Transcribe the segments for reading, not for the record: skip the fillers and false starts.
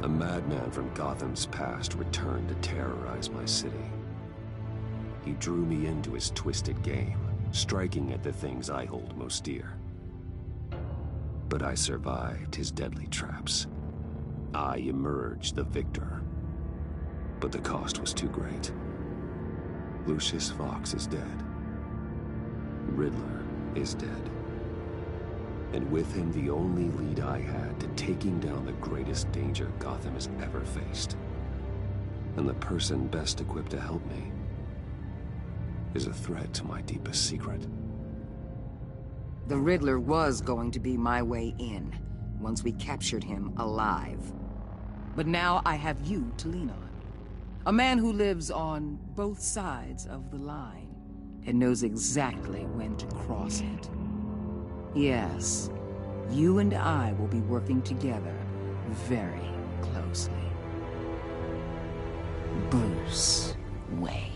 A madman from Gotham's past returned to terrorize my city. He drew me into his twisted game, striking at the things I hold most dear. But I survived his deadly traps. I emerged the victor. But the cost was too great. Lucius Fox is dead. Riddler is dead. And with him, the only lead I had to taking down the greatest danger Gotham has ever faced. And the person best equipped to help me is a threat to my deepest secret. The Riddler was going to be my way in, once we captured him alive. But now I have you to lean on. A man who lives on both sides of the line and knows exactly when to cross it. Yes, you and I will be working together very closely. Bruce Wayne.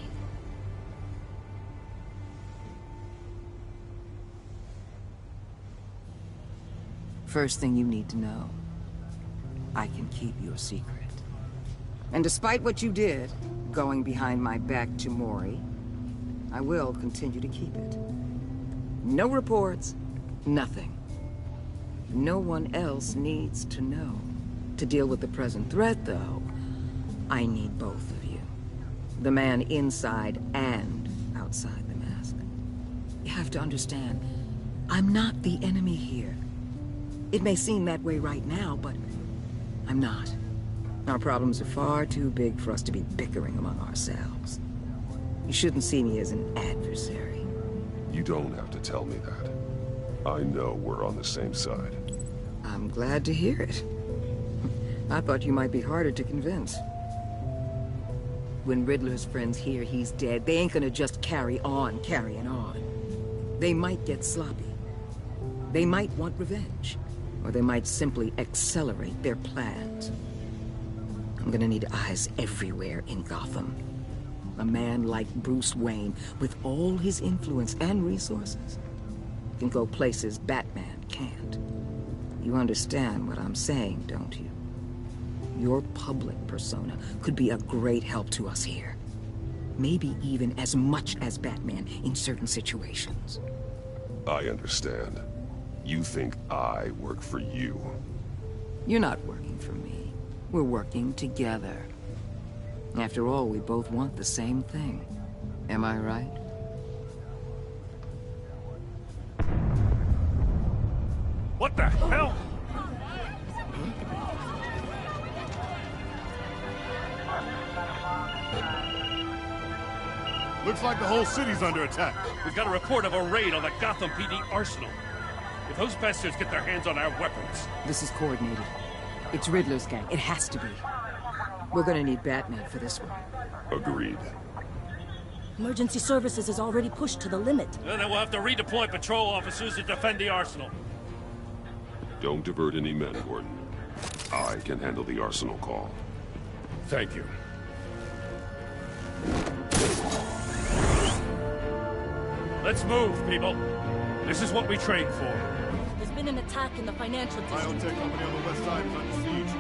First thing you need to know, I can keep your secret. And despite what you did, going behind my back to Mori, I will continue to keep it. No reports, nothing. No one else needs to know. To deal with the present threat, though, I need both of you. The man inside and outside the mask. You have to understand, I'm not the enemy here. It may seem that way right now, but I'm not. Our problems are far too big for us to be bickering among ourselves. You shouldn't see me as an adversary. You don't have to tell me that. I know we're on the same side. I'm glad to hear it. I thought you might be harder to convince. When Riddler's friends hear he's dead, they ain't gonna just carry on carrying on. They might get sloppy. They might want revenge. Or they might simply accelerate their plans. I'm gonna need eyes everywhere in Gotham. A man like Bruce Wayne, with all his influence and resources, can go places Batman can't. You understand what I'm saying, don't you? Your public persona could be a great help to us here. Maybe even as much as Batman in certain situations. I understand. You think I work for you. You're not working for me. We're working together. After all, we both want the same thing. Am I right? What the hell? Looks like the whole city's under attack. We got a report of a raid on the Gotham PD arsenal. If those bastards get their hands on our weapons... This is coordinated. It's Riddler's gang. It has to be. We're gonna need Batman for this one. Agreed. Emergency services is already pushed to the limit. And then we'll have to redeploy patrol officers to defend the arsenal. Don't divert any men, Gordon. I can handle the arsenal call. Thank you. Let's move, people. This is what we trained for. There's been an attack in the financial district. Biotech company on the west side is under siege.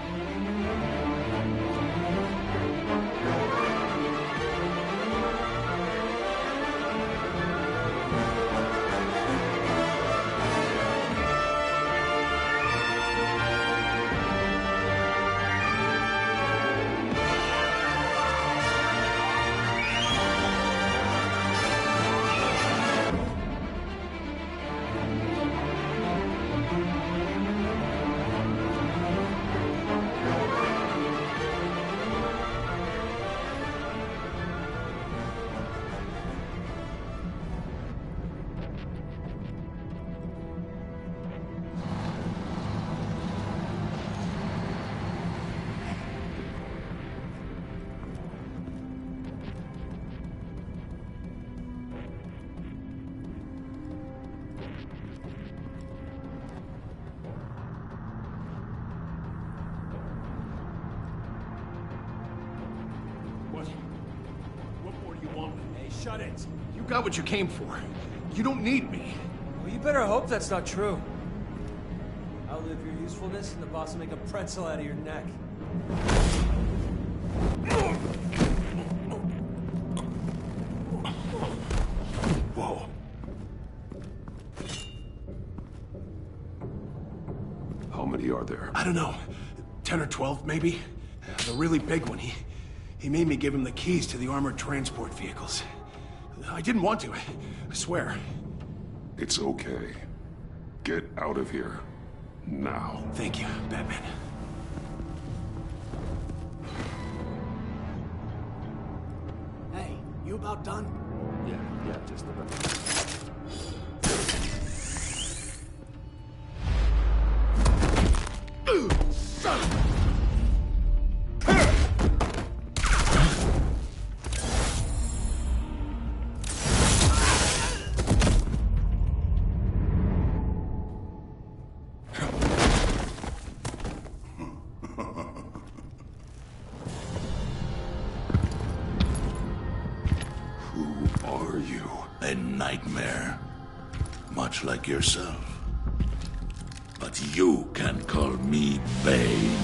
Shut it. You got what you came for. You don't need me. Well, you better hope that's not true. Outlive your usefulness, and the boss will make a pretzel out of your neck. Whoa. How many are there? I don't know. 10 or 12, maybe? The really big one, he made me give him the keys to the armored transport vehicles. I didn't want to, I swear. It's okay. Get out of here. Now. Thank you, Batman. Hey, you about done? Yeah, just about. Son of a... Who are you? A nightmare. Much like yourself. But you can call me Bane.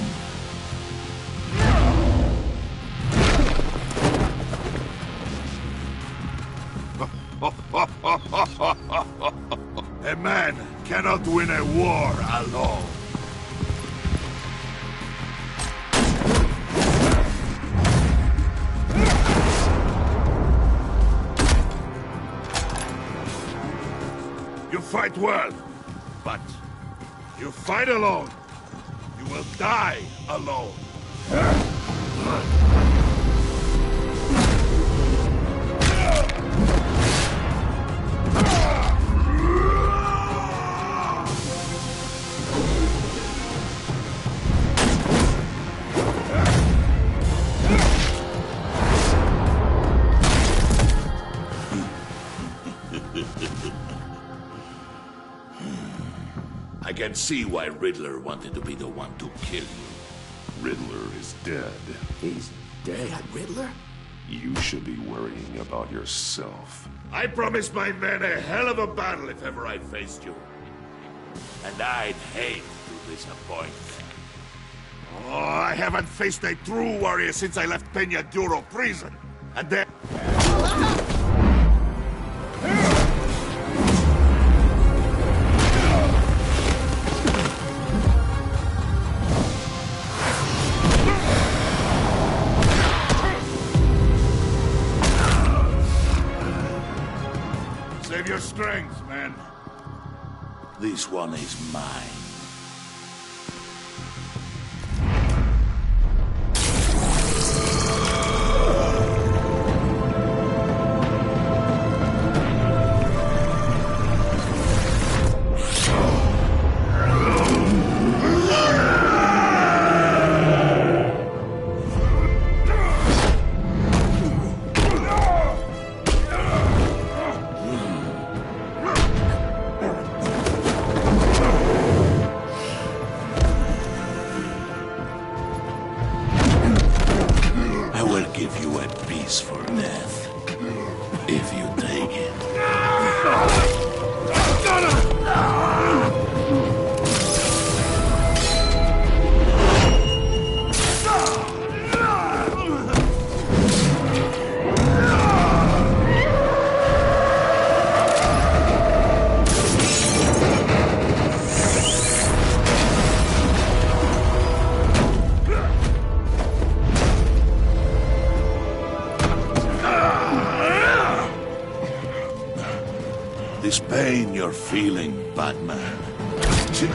A man cannot win a war alone. You fight well, but you fight alone. You will die alone. I can see why Riddler wanted to be the one to kill you. Riddler is dead. He's dead. Riddler? You should be worrying about yourself. I promised my men a hell of a battle if ever I faced you. And I'd hate to disappoint them. Oh, I haven't faced a true warrior since I left Peña Duro prison. And then... Save your strength, man. This one is mine. Give you a piece for death, if you take it. This pain you're feeling, Batman. Did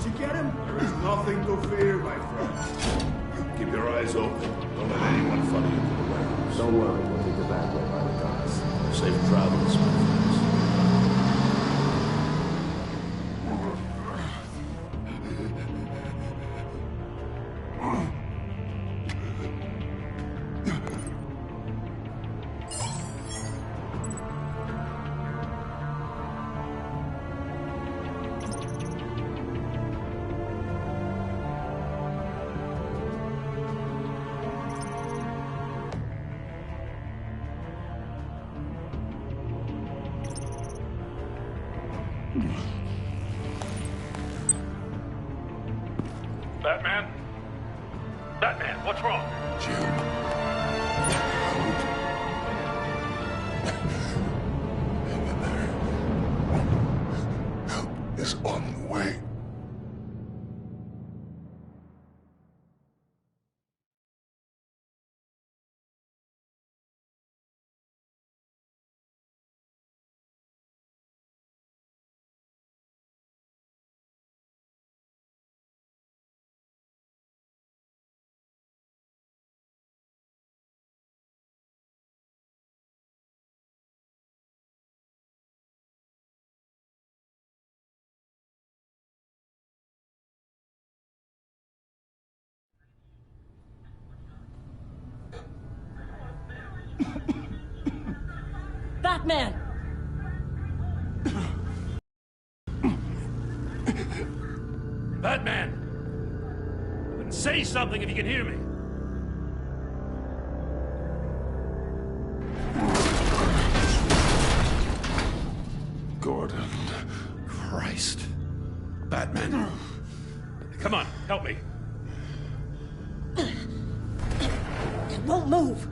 you get him? There is nothing to fear, my friend. Keep your eyes open. Don't let anyone follow you to the warehouse. Don't worry, we'll be back way by the docks. Safe travels, my friends. Batman? Batman, what's wrong? Jim. Hang in there. Help is on the way. Batman! Batman! Say something if you can hear me. Gordon. Christ. Batman. Come on, help me. It won't move!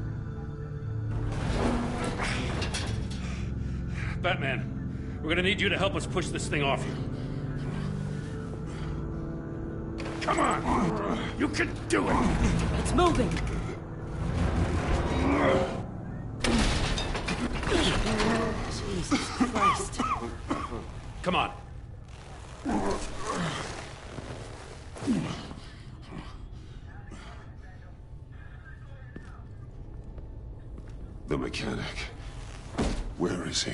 Batman, we're gonna need you to help us push this thing off you. Come on! You can do it! It's moving! Jesus Christ. Come on. The mechanic. Where is he?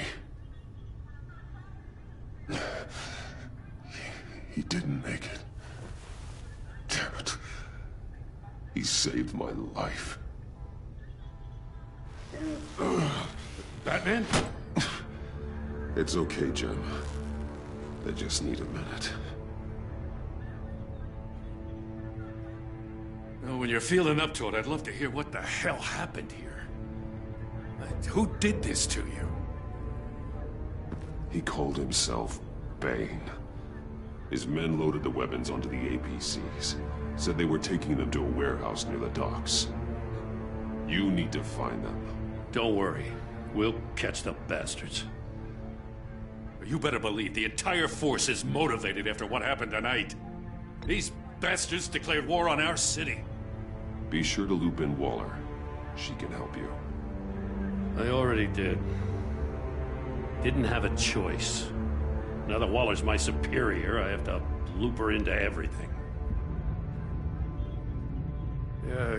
He didn't make it. Damn it. He saved my life. Batman? It's okay, Jim. They just need a minute. Well, when you're feeling up to it, I'd love to hear what the hell happened here. Who did this to you? He called himself Bane. His men loaded the weapons onto the APCs. Said they were taking them to a warehouse near the docks. You need to find them. Don't worry. We'll catch the bastards. You better believe the entire force is motivated after what happened tonight. These bastards declared war on our city. Be sure to loop in Waller. She can help you. I already did. Didn't have a choice. Now that Waller's my superior, I have to loop her into everything.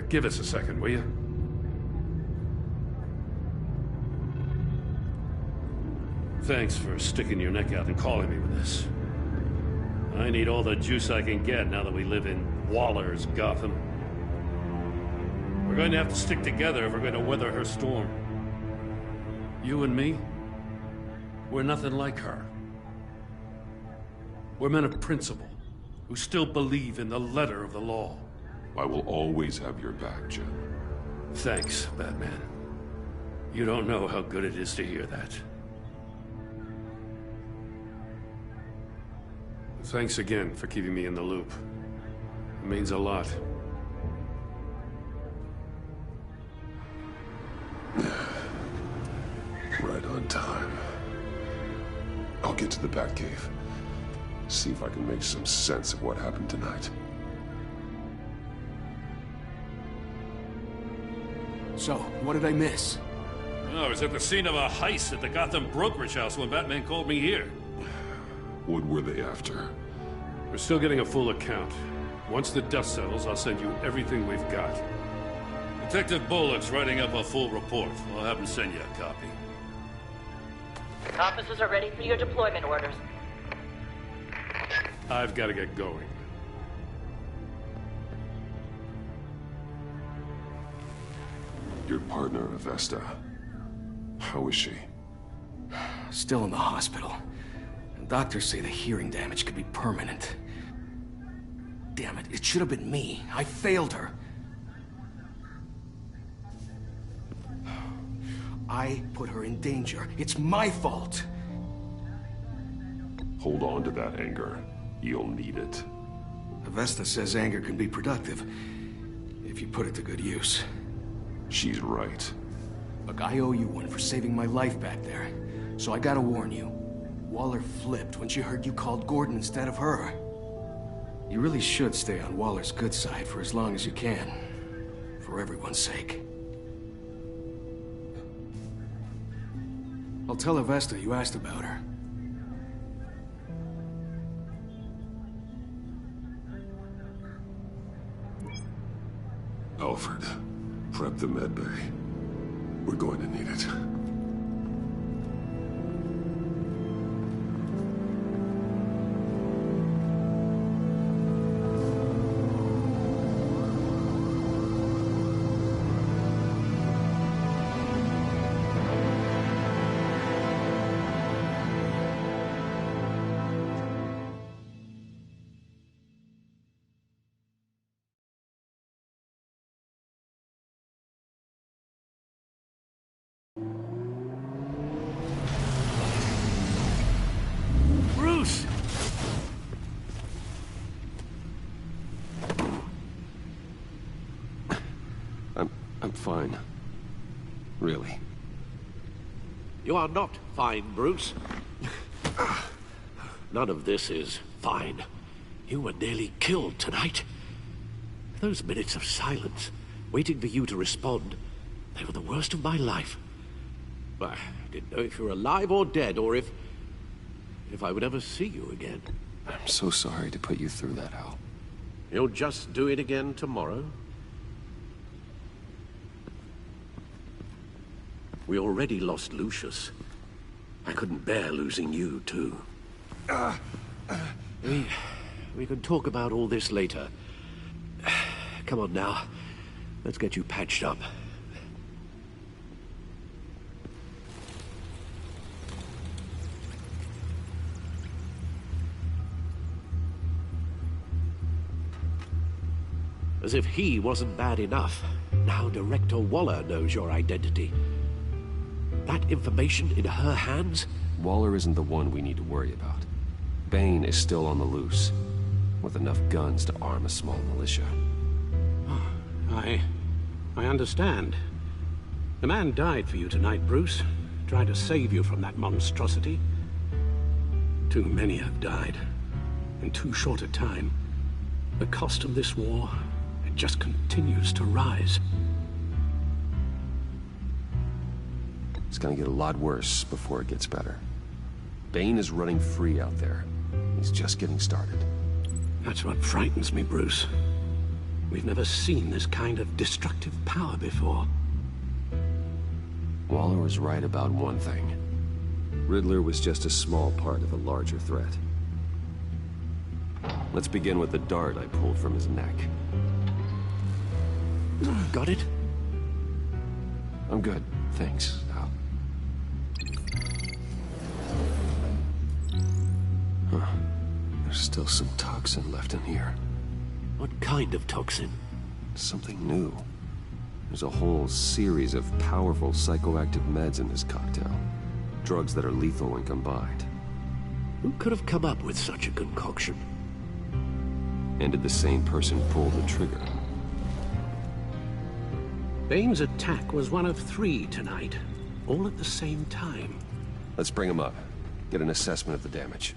Give us a second, will you? Thanks for sticking your neck out and calling me with this. I need all the juice I can get now that we live in Waller's Gotham. We're going to have to stick together if we're going to weather her storm. You and me, we're nothing like her. We're men of principle, who still believe in the letter of the law. I will always have your back, Jim. Thanks, Batman. You don't know how good it is to hear that. Thanks again for keeping me in the loop. It means a lot. Right on time. I'll get to the Batcave. See if I can make some sense of what happened tonight. So, what did I miss? Oh, I was at the scene of a heist at the Gotham brokerage house when Batman called me here. What were they after? We're still getting a full account. Once the dust settles, I'll send you everything we've got. Detective Bullock's writing up a full report. I'll have him send you a copy. Officers are ready for your deployment orders. I've got to get going. Your partner, Avesta. How is she? Still in the hospital. And doctors say the hearing damage could be permanent. Damn it, it should have been me. I failed her. I put her in danger. It's my fault. Hold on to that anger. You'll need it. Avesta says anger can be productive, if you put it to good use. She's right. Look, I owe you one for saving my life back there. So I gotta warn you. Waller flipped when she heard you called Gordon instead of her. You really should stay on Waller's good side for as long as you can. For everyone's sake. I'll tell Avesta you asked about her. Alfred, prep the med bay. We're going to need it. Bruce! I'm fine. Really. You are not fine, Bruce. None of this is fine. You were nearly killed tonight. Those minutes of silence, waiting for you to respond, they were the worst of my life. I didn't know if you were alive or dead, or if I would ever see you again. I'm so sorry to put you through that, Al. You'll just do it again tomorrow? We already lost Lucius. I couldn't bear losing you, too. We can talk about all this later. Come on now. Let's get you patched up. As if he wasn't bad enough. Now Director Waller knows your identity. That information in her hands? Waller isn't the one we need to worry about. Bane is still on the loose, with enough guns to arm a small militia. I understand. The man died for you tonight, Bruce. Tried to save you from that monstrosity. Too many have died. In too short a time. The cost of this war, it just continues to rise. It's gonna get a lot worse before it gets better. Bane is running free out there. He's just getting started. That's what frightens me, Bruce. We've never seen this kind of destructive power before. Waller was right about one thing. Riddler was just a small part of a larger threat. Let's begin with the dart I pulled from his neck. Got it? I'm good, thanks, Al. Huh. There's still some toxin left in here. What kind of toxin? Something new. There's a whole series of powerful psychoactive meds in this cocktail. Drugs that are lethal when combined. Who could have come up with such a concoction? And did the same person pull the trigger? Bane's attack was one of 3 tonight, all at the same time. Let's bring him up. Get an assessment of the damage.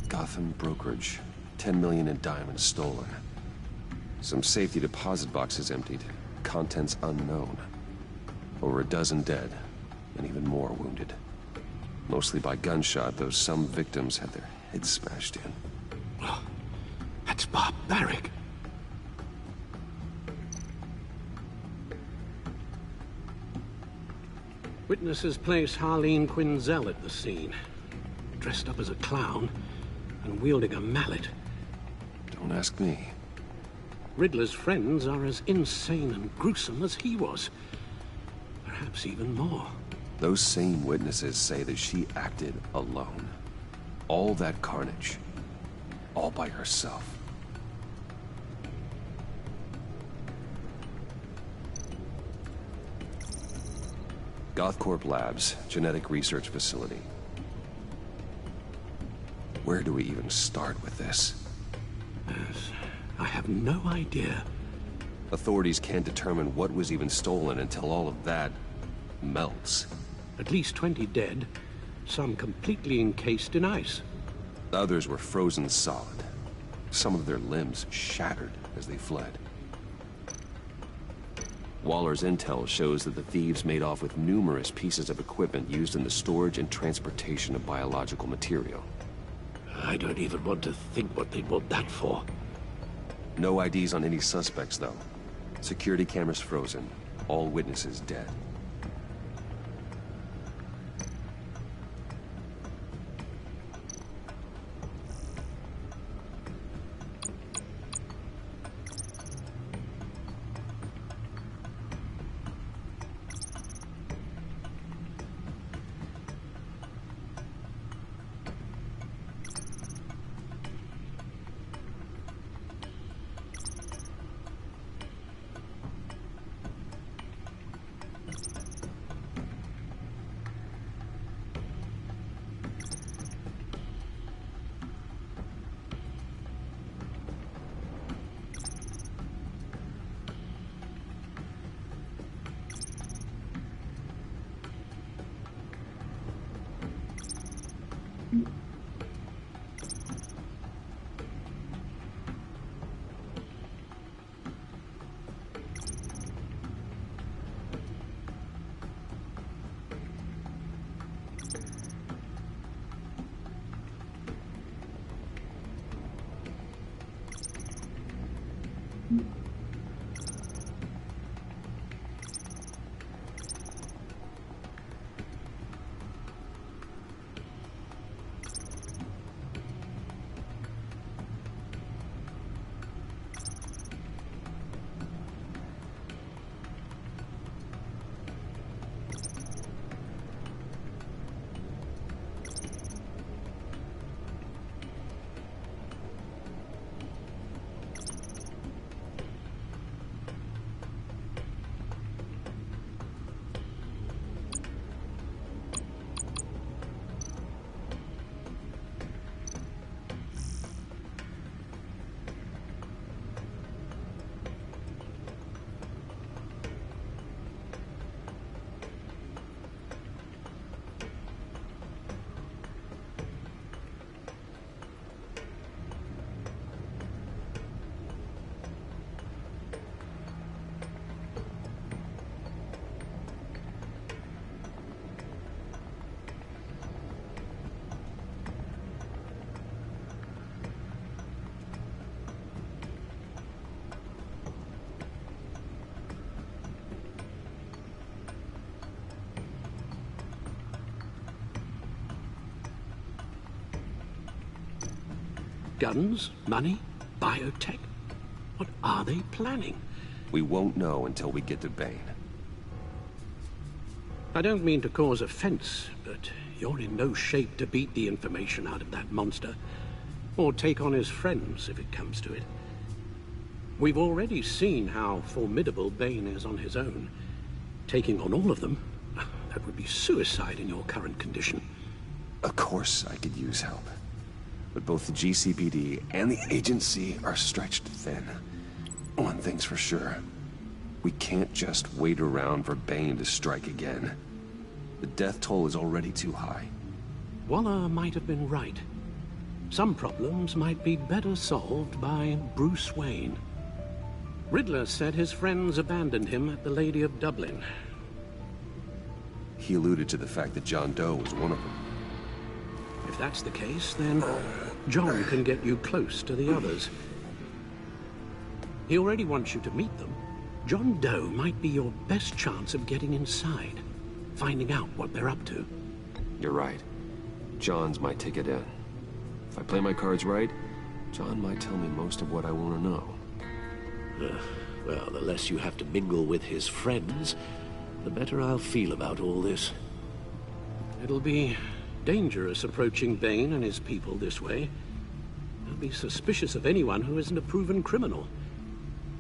Gotham brokerage. 10 million in diamonds stolen. Some safety deposit boxes emptied. Contents unknown. Over a dozen dead, and even more wounded. Mostly by gunshot, though some victims had their heads smashed in. Oh, that's barbaric. Witnesses place Harleen Quinzel at the scene, dressed up as a clown and wielding a mallet. Don't ask me. Riddler's friends are as insane and gruesome as he was. Perhaps even more. Those same witnesses say that she acted alone. All that carnage. All by herself. Gothcorp Labs, genetic research facility. Where do we even start with this? Yes, I have no idea. Authorities can't determine what was even stolen until all of that melts. At least 20 dead, some completely encased in ice. Others were frozen solid. Some of their limbs shattered as they fled. Waller's intel shows that the thieves made off with numerous pieces of equipment used in the storage and transportation of biological material. I don't even want to think what they'd want that for. No IDs on any suspects, though. Security cameras frozen. All witnesses dead. Guns? Money? Biotech? What are they planning? We won't know until we get to Bane. I don't mean to cause offense, but you're in no shape to beat the information out of that monster, or take on his friends if it comes to it. We've already seen how formidable Bane is on his own. Taking on all of them, that would be suicide in your current condition. Of course I could use help. But both the GCPD and the agency are stretched thin. One thing's for sure. We can't just wait around for Bane to strike again. The death toll is already too high. Waller might have been right. Some problems might be better solved by Bruce Wayne. Riddler said his friends abandoned him at the Lady of Dublin. He alluded to the fact that John Doe was one of them. If that's the case, then John can get you close to the others. He already wants you to meet them. John Doe might be your best chance of getting inside, finding out what they're up to. You're right. John's my ticket in. If I play my cards right, John might tell me most of what I want to know. Well, the less you have to mingle with his friends, the better I'll feel about all this. It'll be dangerous approaching Bane and his people this way. They'll be suspicious of anyone who isn't a proven criminal.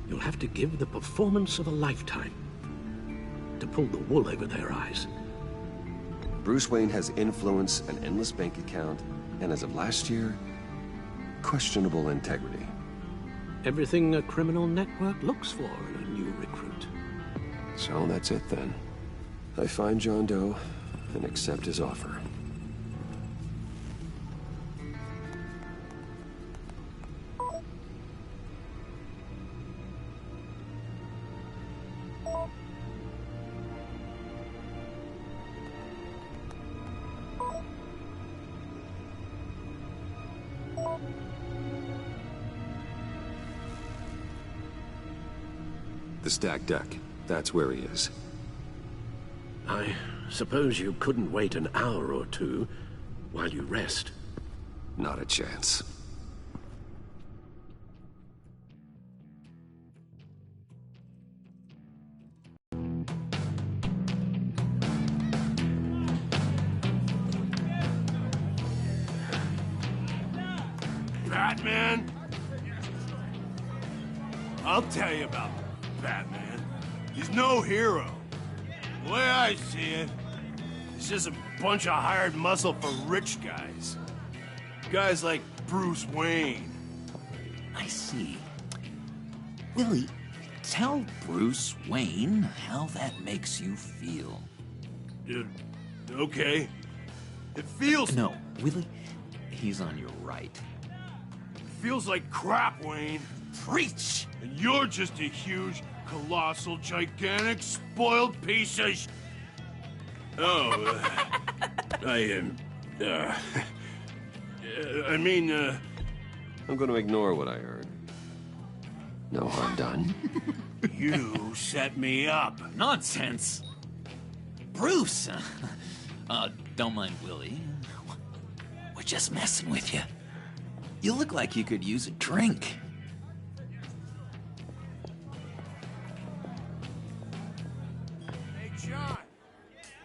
You'll have to give the performance of a lifetime to pull the wool over their eyes. Bruce Wayne has influence, an endless bank account, and as of last year, questionable integrity. Everything a criminal network looks for in a new recruit. So that's it then. I find John Doe and accept his offer. The stacked deck. That's where he is. I suppose you couldn't wait an hour or two while you rest. Not a chance. Batman? I'll tell you about Batman. He's no hero. The way I see it, he's just a bunch of hired muscle for rich guys. Guys like Bruce Wayne. I see. Willie, tell Bruce Wayne how that makes you feel. Okay. It feels... No, Willie, he's on your right. It feels like crap, Wayne. Preach! And you're just a huge, colossal, gigantic, spoiled piece of I'm gonna ignore what I heard. No harm done. You set me up. Nonsense! Bruce! Don't mind Willie. We're just messing with you. You look like you could use a drink. Hey, John.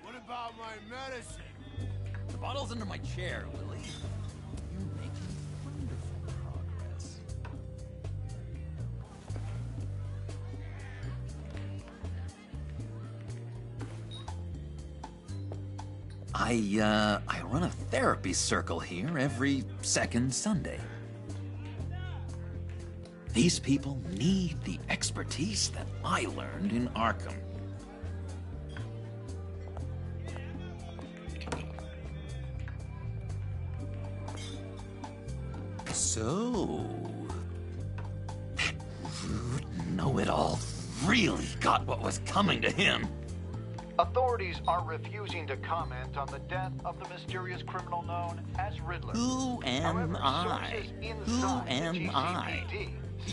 What about my medicine? The bottle's under my chair, Willie. You're making wonderful progress. I run a therapy circle here every second Sunday. These people need the expertise that I learned in Arkham. So, that rude know-it-all really got what was coming to him. Authorities are refusing to comment on the death of the mysterious criminal known as Riddler. Who am I? Who am I?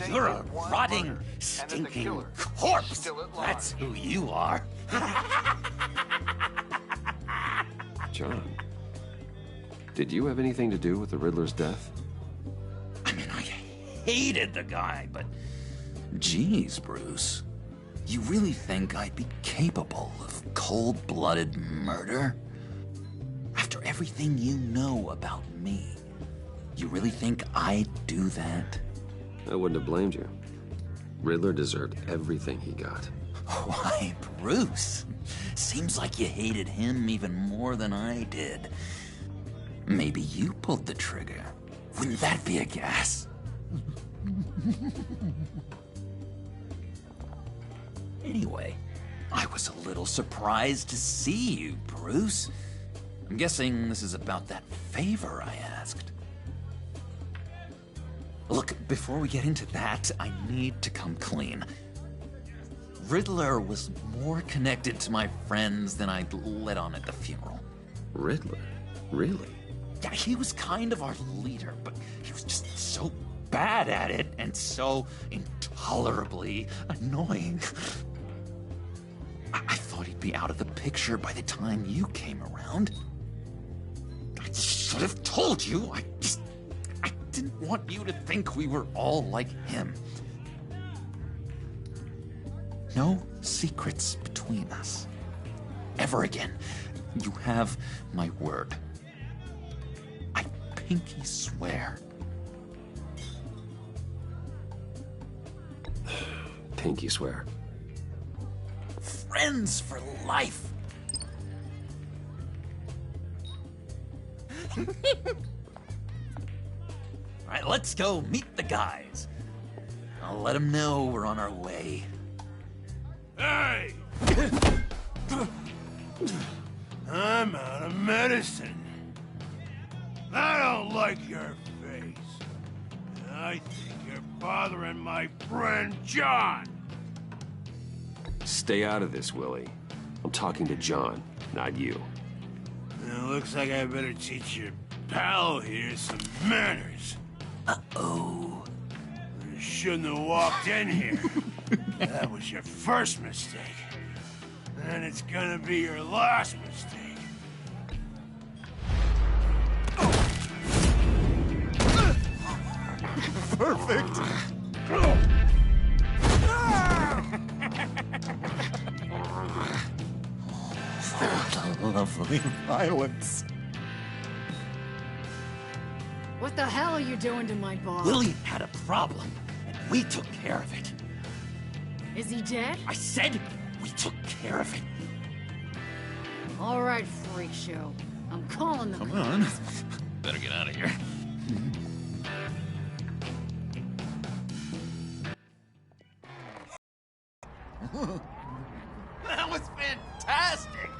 You're a rotting, stinking corpse. That's who you are. John, did you have anything to do with the Riddler's death? I mean, I hated the guy, but... Geez, Bruce. You really think I'd be capable of cold-blooded murder? After everything you know about me, you really think I'd do that? I wouldn't have blamed you. Riddler deserved everything he got. Why, Bruce? Seems like you hated him even more than I did. Maybe you pulled the trigger. Wouldn't that be a gas? Anyway, I was a little surprised to see you, Bruce. I'm guessing this is about that favor I asked. Look, before we get into that, I need to come clean. Riddler was more connected to my friends than I'd let on at the funeral. Riddler? Really? Yeah, he was kind of our leader, but he was just so bad at it and so intolerably annoying. I thought he'd be out of the picture by the time you came around. I should have told you. I didn't want you to think we were all like him. No secrets between us. Ever again. You have my word. I pinky swear. Pinky swear. Friends for life. All right, let's go meet the guys. I'll let them know we're on our way. Hey! I'm out of medicine. I don't like your face. I think you're bothering my friend John. Stay out of this, Willie. I'm talking to John, not you. It looks like I better teach your pal here some manners. Uh-oh. You shouldn't have walked in here. That was your first mistake. And it's gonna be your last mistake. Perfect. Lovely violence. What the hell are you doing to my bar? Willie had a problem, and we took care of it. Is he dead? I said we took care of it. All right, freak show. I'm calling the Come on. Better get out of here. That was fantastic!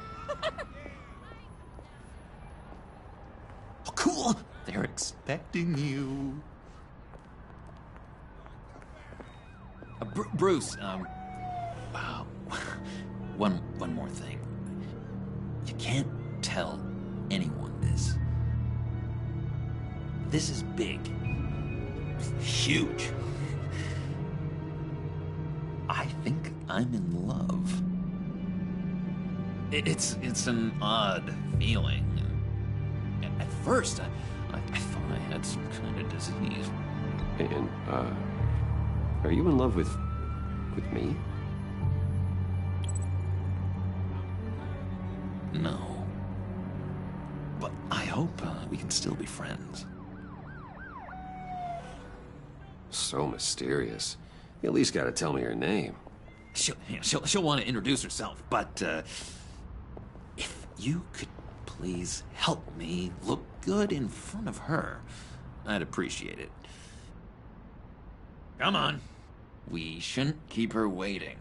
Oh, cool! They're expecting you. Bruce, one more thing. You can't tell anyone this. This is big. Huge. I think I'm in love. It's an odd feeling. At first, I thought I had some kind of disease. And, are you in love with me? No. But I hope we can still be friends. So mysterious. You at least gotta tell me her name. She'll want to introduce herself, but if you could please help me look good in front of her, I'd appreciate it. Come on. We shouldn't keep her waiting.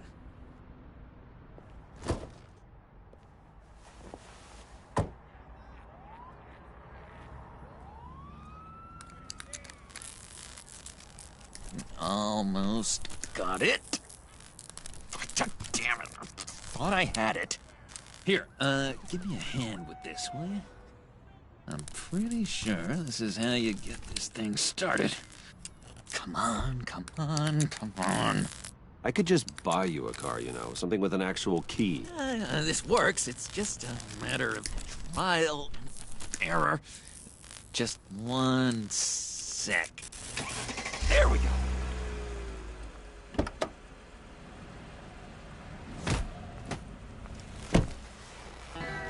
Almost got it. God damn it. I thought I had it. Here, give me a hand with this, will you? I'm pretty sure this is how you get this thing started. Come on, come on, come on. I could just buy you a car, you know, something with an actual key. This works. It's just a matter of trial and error. Just one sec. There we go.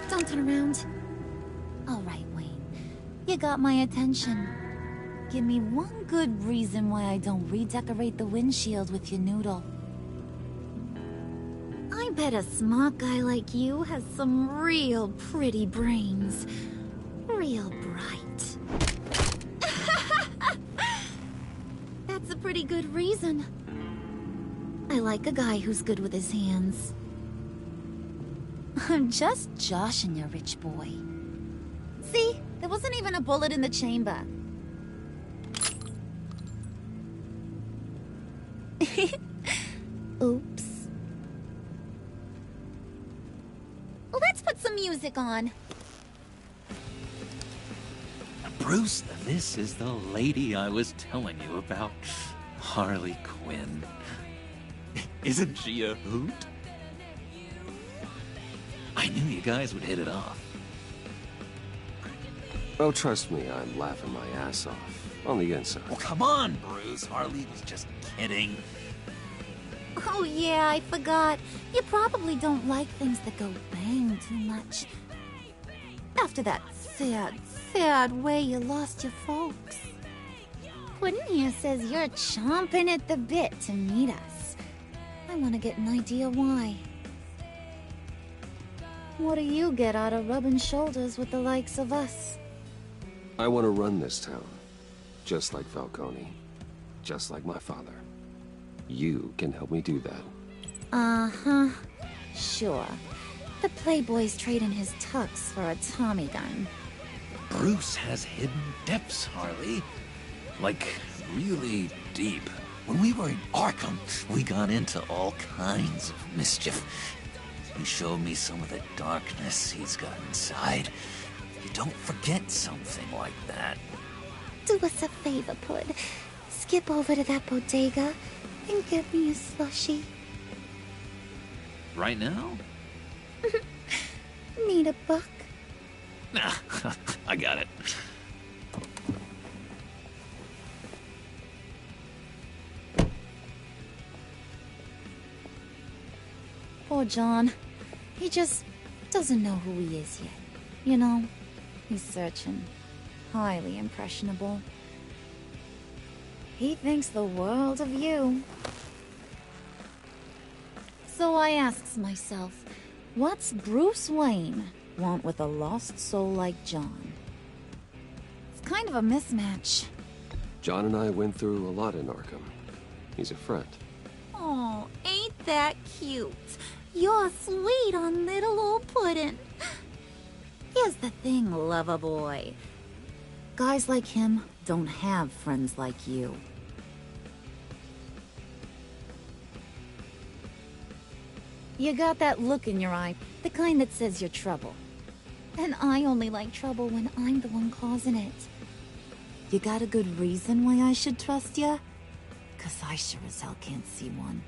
Don't turn around. All right, Wayne. You got my attention. Give me one good reason why I don't redecorate the windshield with your noodle. I bet a smart guy like you has some real pretty brains. Real bright. That's a pretty good reason. I like a guy who's good with his hands. I'm just joshing you, rich boy. See? There wasn't even a bullet in the chamber. Oops. Let's put some music on. Bruce, this is the lady I was telling you about. Harley Quinn. Isn't she a hoot? I knew you guys would hit it off. Oh, trust me, I'm laughing my ass off. On the inside. Oh, come on, Bruce. Harley was just kidding. Oh yeah, I forgot. You probably don't like things that go bang too much. After that sad, sad way you lost your folks. Puddin' here says you're chomping at the bit to meet us. I want to get an idea why. What do you get out of rubbing shoulders with the likes of us? I want to run this town. Just like Falcone. Just like my father. You can help me do that. Uh-huh. Sure. The Playboy's trading his tux for a Tommy gun. Bruce has hidden depths, Harley. Like, really deep. When we were in Arkham, we got into all kinds of mischief. He showed me some of the darkness he's got inside. You don't forget something like that. Do us a favor, Pud. Skip over to that bodega and get me a slushie. Right now? Need a buck? Nah, I got it. Poor John. He just doesn't know who he is yet. You know, he's searching. Highly impressionable. He thinks the world of you. So I asks myself, what's Bruce Wayne want with a lost soul like John? It's kind of a mismatch. John and I went through a lot in Arkham. He's a friend. Oh, ain't that cute? You're sweet on little old Puddin'. Here's the thing, lover boy. Guys like him don't have friends like you. You got that look in your eye, the kind that says you're trouble. And I only like trouble when I'm the one causing it. You got a good reason why I should trust you? 'Cause I sure as hell can't see one.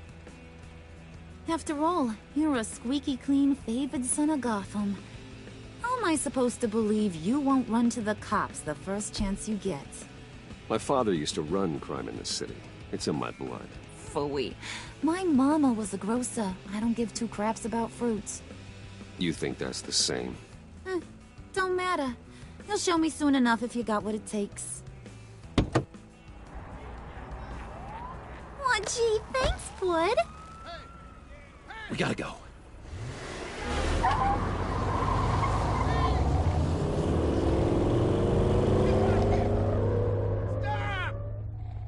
After all, you're a squeaky clean favored son of Gotham. How am I supposed to believe you won't run to the cops the first chance you get? My father used to run crime in this city. It's in my blood. Phooey. My mama was a grocer. I don't give two craps about fruits. You think that's the same? Don't matter. You'll show me soon enough if you got what it takes. Aw, gee, thanks, Bud. We gotta go.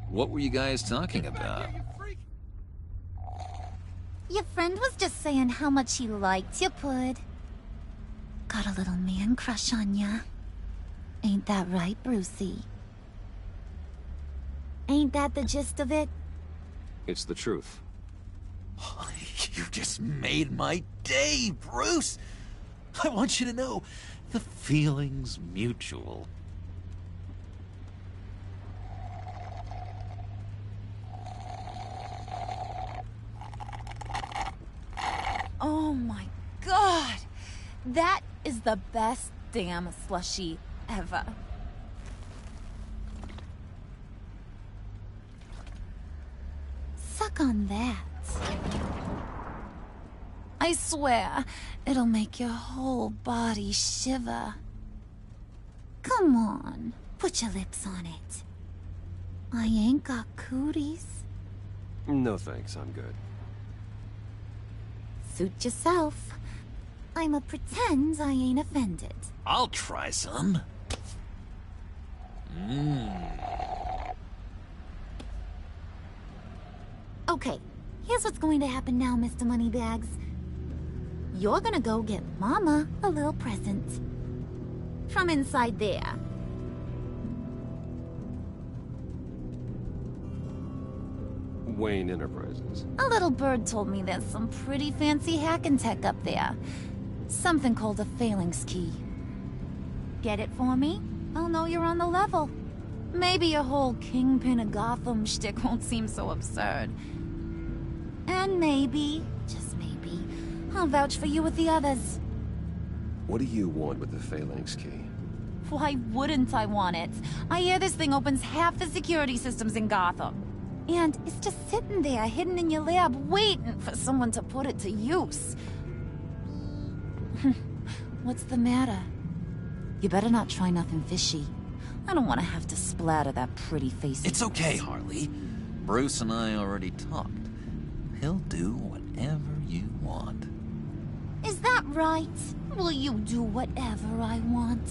What were you guys talking about? Your friend was just saying how much he liked you, Pud. Got a little man crush on ya. Ain't that right, Brucey? Ain't that the gist of it? It's the truth. You just made my day, Bruce! I want you to know, the feeling's mutual. Oh my god! That is the best damn slushie ever. Suck on that. I swear, it'll make your whole body shiver. Come on, put your lips on it. I ain't got cooties. No thanks, I'm good. Suit yourself. I'ma pretend I ain't offended. I'll try some. Okay, here's what's going to happen now, Mr. Moneybags. You're gonna go get Mama a little present. From inside there. Wayne Enterprises. A little bird told me there's some pretty fancy hacking tech up there. Something called a phalanx key. Get it for me? I'll know you're on the level. Maybe your whole Kingpin of Gotham shtick won't seem so absurd. And maybe, just maybe, I'll vouch for you with the others. What do you want with the Phalanx key? Why wouldn't I want it? I hear this thing opens half the security systems in Gotham. And it's just sitting there, hidden in your lab, waiting for someone to put it to use. What's the matter? You better not try nothing fishy. I don't want to have to splatter that pretty face. It's okay, Harley. Bruce and I already talked. He'll do whatever you want. Is that right? Will you do whatever I want?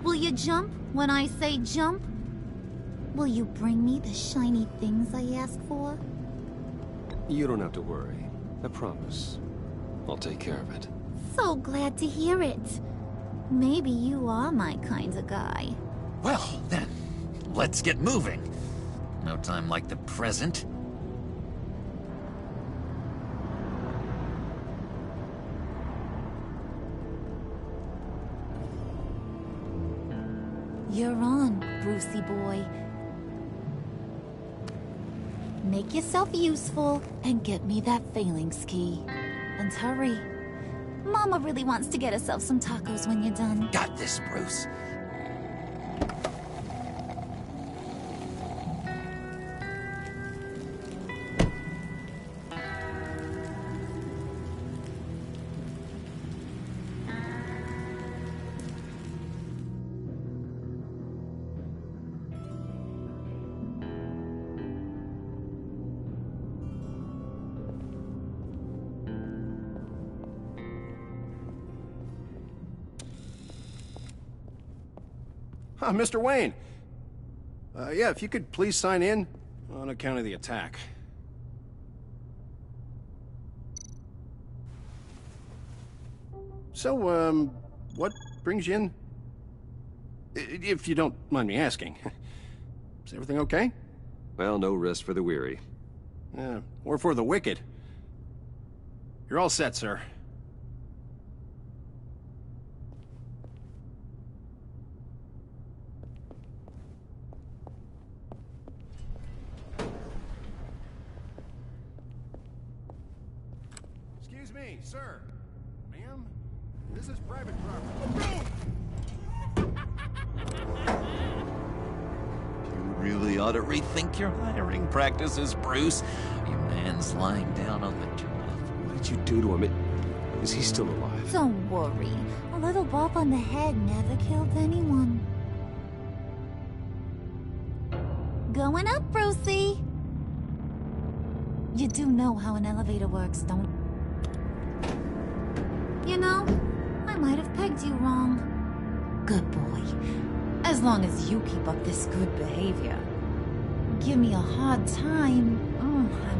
Will you jump when I say jump? Will you bring me the shiny things I ask for? You don't have to worry. I promise. I'll take care of it. So glad to hear it. Maybe you are my kind of guy. Well, then, let's get moving. No time like the present. You're on, Brucey boy. Make yourself useful and get me that Phalanx key. And hurry. Mama really wants to get herself some tacos when you're done. Got this, Bruce. Mr. Wayne. Yeah, if you could please sign in on account of the attack. So, what brings you in? If you don't mind me asking. Is everything okay? Well, no rest for the weary. Or for the wicked. You're all set, sir. Excuse me, sir. Ma'am? This is private property. You really ought to rethink your hiring practices, Bruce. Your man's lying down on the job. What did you do to him? Is he still alive? Don't worry. A little bump on the head never killed anyone. Going up, Brucey. You do know how an elevator works, don't you? You know, I might have pegged you wrong. Good boy. As long as you keep up this good behavior. Give me a hard time, I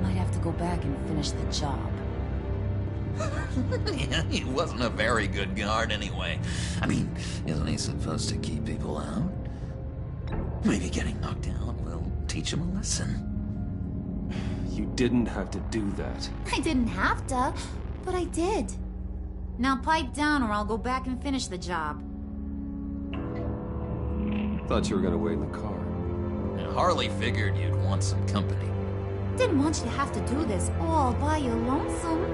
might have to go back and finish the job. Yeah, he wasn't a very good guard anyway. I mean, isn't he supposed to keep people out? Maybe getting knocked out will teach him a lesson. You didn't have to do that. I didn't have to, but I did. Now pipe down or I'll go back and finish the job. Thought you were gonna wait in the car. Harley figured you'd want some company. Didn't want you to have to do this all by your lonesome.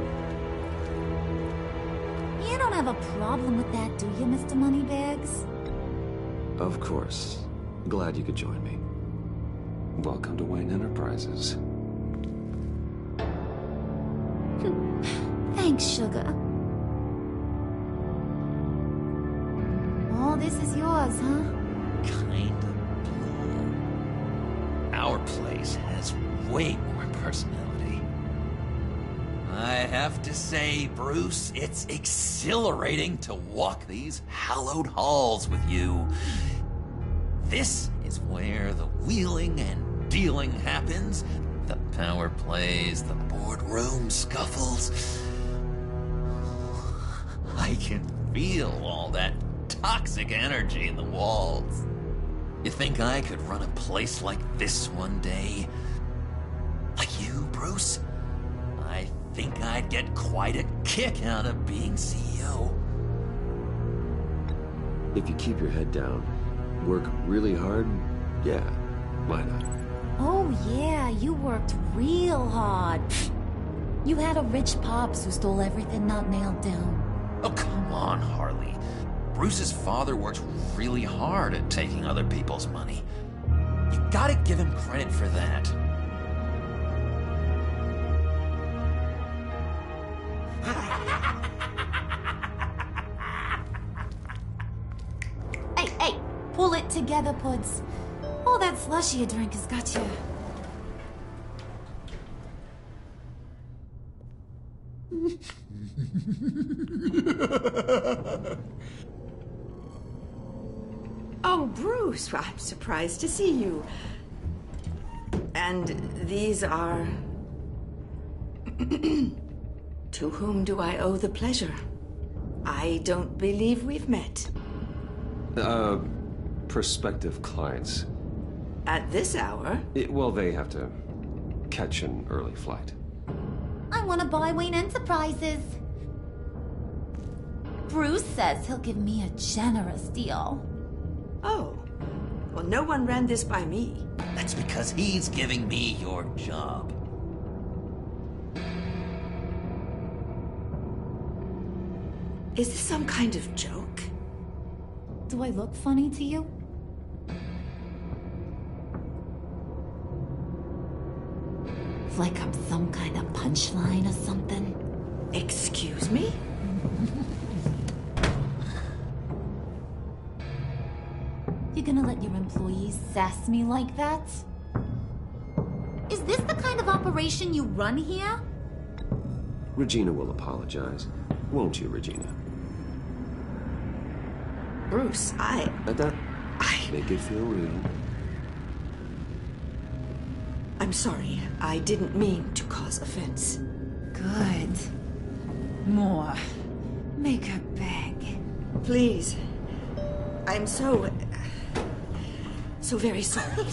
You don't have a problem with that, do you, Mr. Moneybags? Of course. Glad you could join me. Welcome to Wayne Enterprises. Thanks, sugar. All this is yours, huh? Kinda blue. Our place has way more personality. I have to say, Bruce, it's exhilarating to walk these hallowed halls with you. This is where the wheeling and dealing happens. The power plays, the boardroom scuffles. I can feel all that toxic energy in the walls. You think I could run a place like this one day? Like you, Bruce? I think I'd get quite a kick out of being CEO. If you keep your head down, work really hard, yeah, why not? Oh yeah, you worked real hard. You had a rich pops who stole everything not nailed down. Oh, come on, Harley. Bruce's father worked really hard at taking other people's money. You gotta give him credit for that. Hey, pull it together, Puds. All that slushy you drink has got you. Oh, Bruce, I'm surprised to see you. And these are... To whom do I owe the pleasure? I don't believe we've met. Prospective clients. At this hour? Well, they have to catch an early flight. I want to buy Wayne Enterprises. Bruce says he'll give me a generous deal. Oh. Well, no one ran this by me. That's because he's giving me your job. Is this some kind of joke? Do I look funny to you? Like I'm some kind of punchline or something? Excuse me? You gonna let your employees sass me like that? Is this the kind of operation you run here? Regina will apologize. Won't you, Regina? Bruce, I Make it feel real. I'm sorry. I didn't mean to cause offense. Good. More. Make her beg. Please. I'm so very sorry.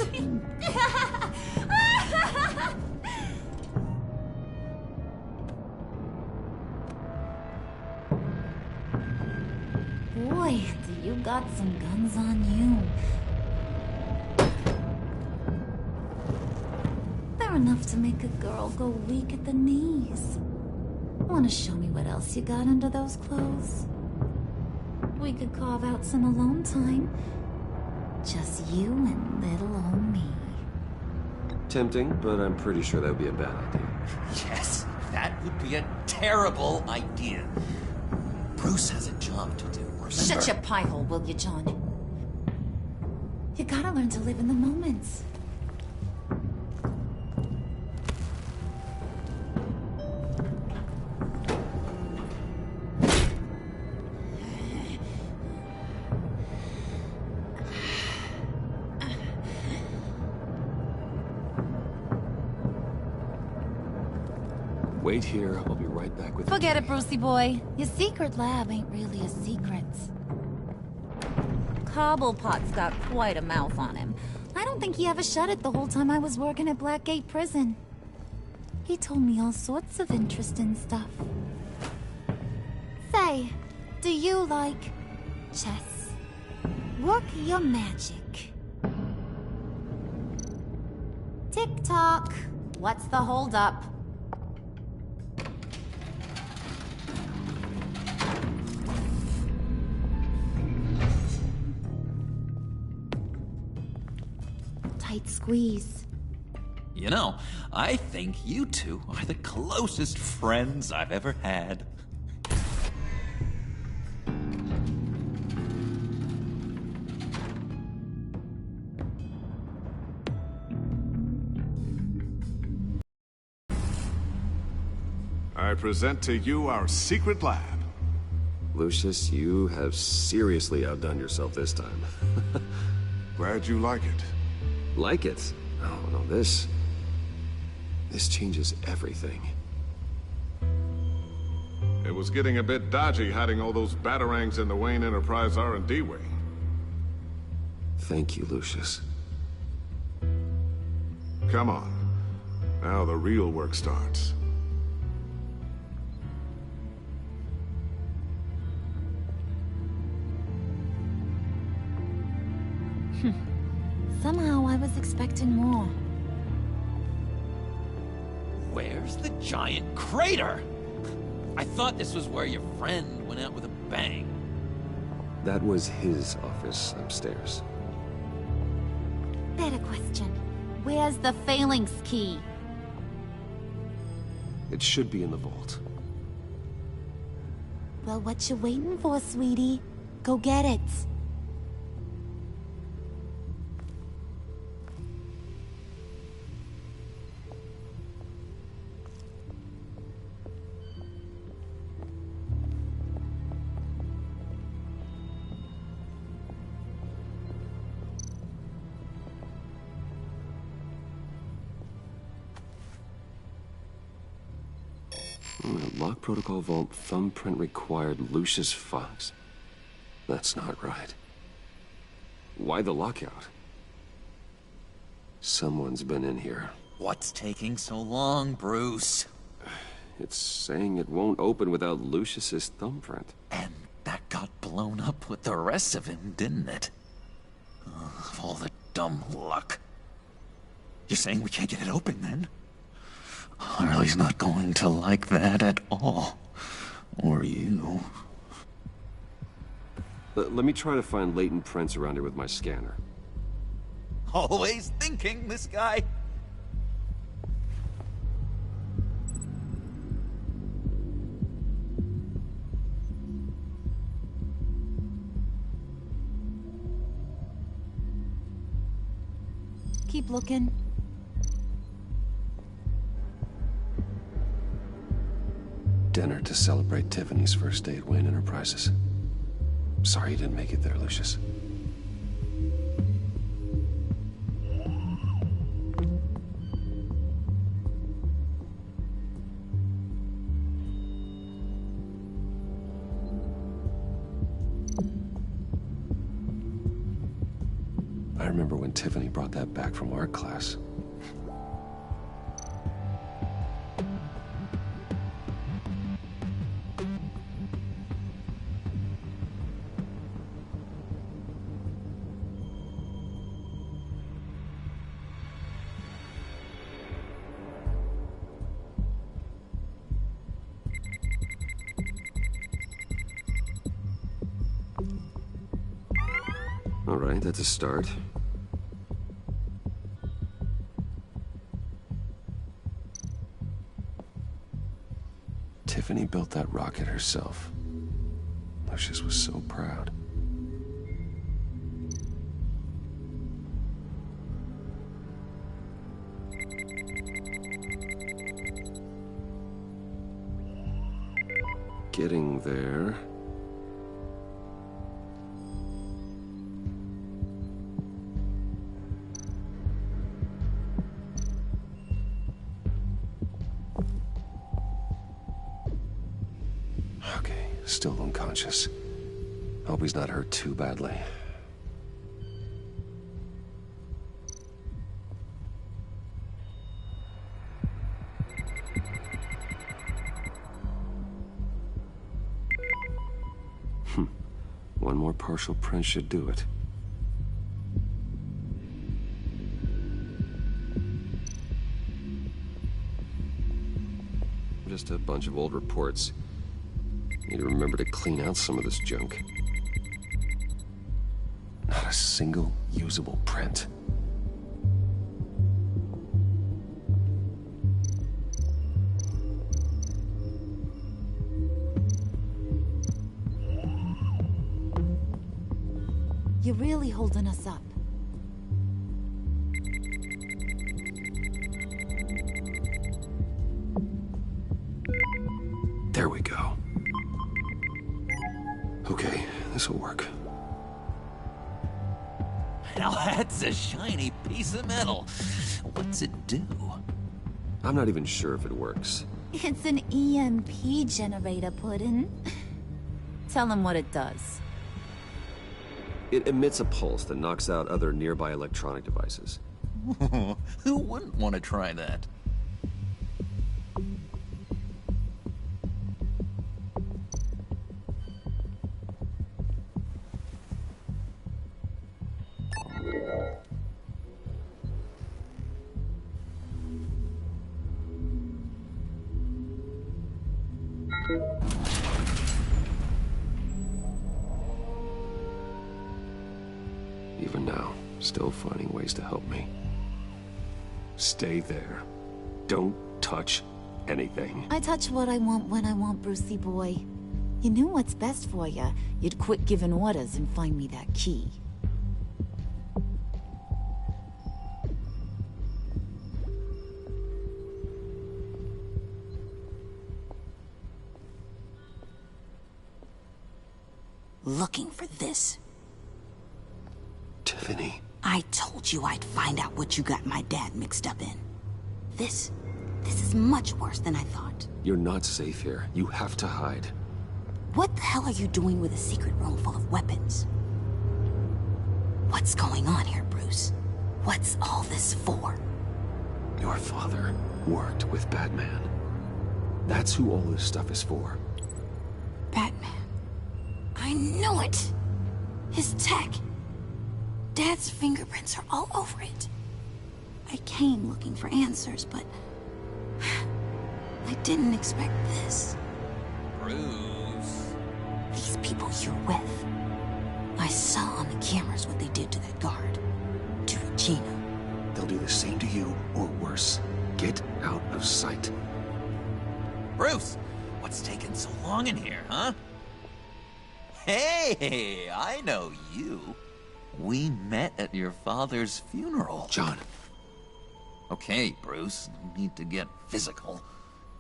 Boy, do you got some guns on you. They're enough to make a girl go weak at the knees. Wanna show me what else you got under those clothes? We could carve out some alone time. Just you and little old me. Tempting, but I'm pretty sure that would be a bad idea. Yes, that would be a terrible idea. Bruce has a job to do, remember? Shut your pie hole, will you, John? You gotta learn to live in the moment. Wait here, I'll be right back with you. Forget it, Brucey boy. Your secret lab ain't really a secret. Cobblepot's got quite a mouth on him. I don't think he ever shut it the whole time I was working at Blackgate Prison. He told me all sorts of interesting stuff. Say, do you like chess? Work your magic. Tick-tock. What's the holdup? Tight squeeze. You know, I think you two are the closest friends I've ever had. I present to you our secret lab. Lucius, you have seriously outdone yourself this time. Glad you like it. Like it? Oh, no, this changes everything. It was getting a bit dodgy hiding all those batarangs in the Wayne Enterprise R&D wing. Thank you, Lucius. Come on. Now the real work starts. Somehow I was expecting more. Where's the giant crater? I thought this was where your friend went out with a bang. That was his office upstairs. Better question. Where's the phalanx key? It should be in the vault. Well, what you waiting for, sweetie? Go get it. Lock protocol vault thumbprint required Lucius Fox. That's not right. Why the lockout? Someone's been in here. What's taking so long, Bruce? It's saying it won't open without Lucius's thumbprint. And that got blown up with the rest of him, didn't it? All the dumb luck. You're saying we can't get it open, then? Harley's not going to like that at all. Or you. Let me try to find latent prints around here with my scanner. Always thinking, this guy. Keep looking. Dinner to celebrate Tiffany's first day at Wayne Enterprises. Sorry you didn't make it there, Lucius. I remember when Tiffany brought that back from art class. All right, that's a start. Tiffany built that rocket herself. Lucius was so proud. Getting there. Okay, still unconscious. Hope he's not hurt too badly. One more partial print should do it. Just a bunch of old reports. Need to remember to clean out some of this junk. Not a single usable print. You're really holding us up. There we go. Okay, this will work. Now that's a shiny piece of metal. What's it do? I'm not even sure if it works. It's an EMP generator, Puddin'. Tell him what it does. It emits a pulse that knocks out other nearby electronic devices. Who wouldn't want to try that? Even now, still finding ways to help me. Stay there. Don't touch anything. I touch what I want when I want, Brucey boy. You knew what's best for you. You'd quit giving orders and find me that key. Looking for this. Tiffany. I told you I'd find out what you got my dad mixed up in. This is much worse than I thought. You're not safe here. You have to hide. What the hell are you doing with a secret room full of weapons? What's going on here, Bruce? What's all this for? Your father worked with Batman. That's who all this stuff is for. Batman. I knew it! His tech. Dad's fingerprints are all over it. I came looking for answers, but I didn't expect this. Bruce. These people you're with. I saw on the cameras what they did to that guard. To Regina. They'll do the same to you, or worse. Get out of sight. Bruce, what's taking so long in here, huh? Hey, I know you. We met at your father's funeral. John. Okay, Bruce, no need to get physical.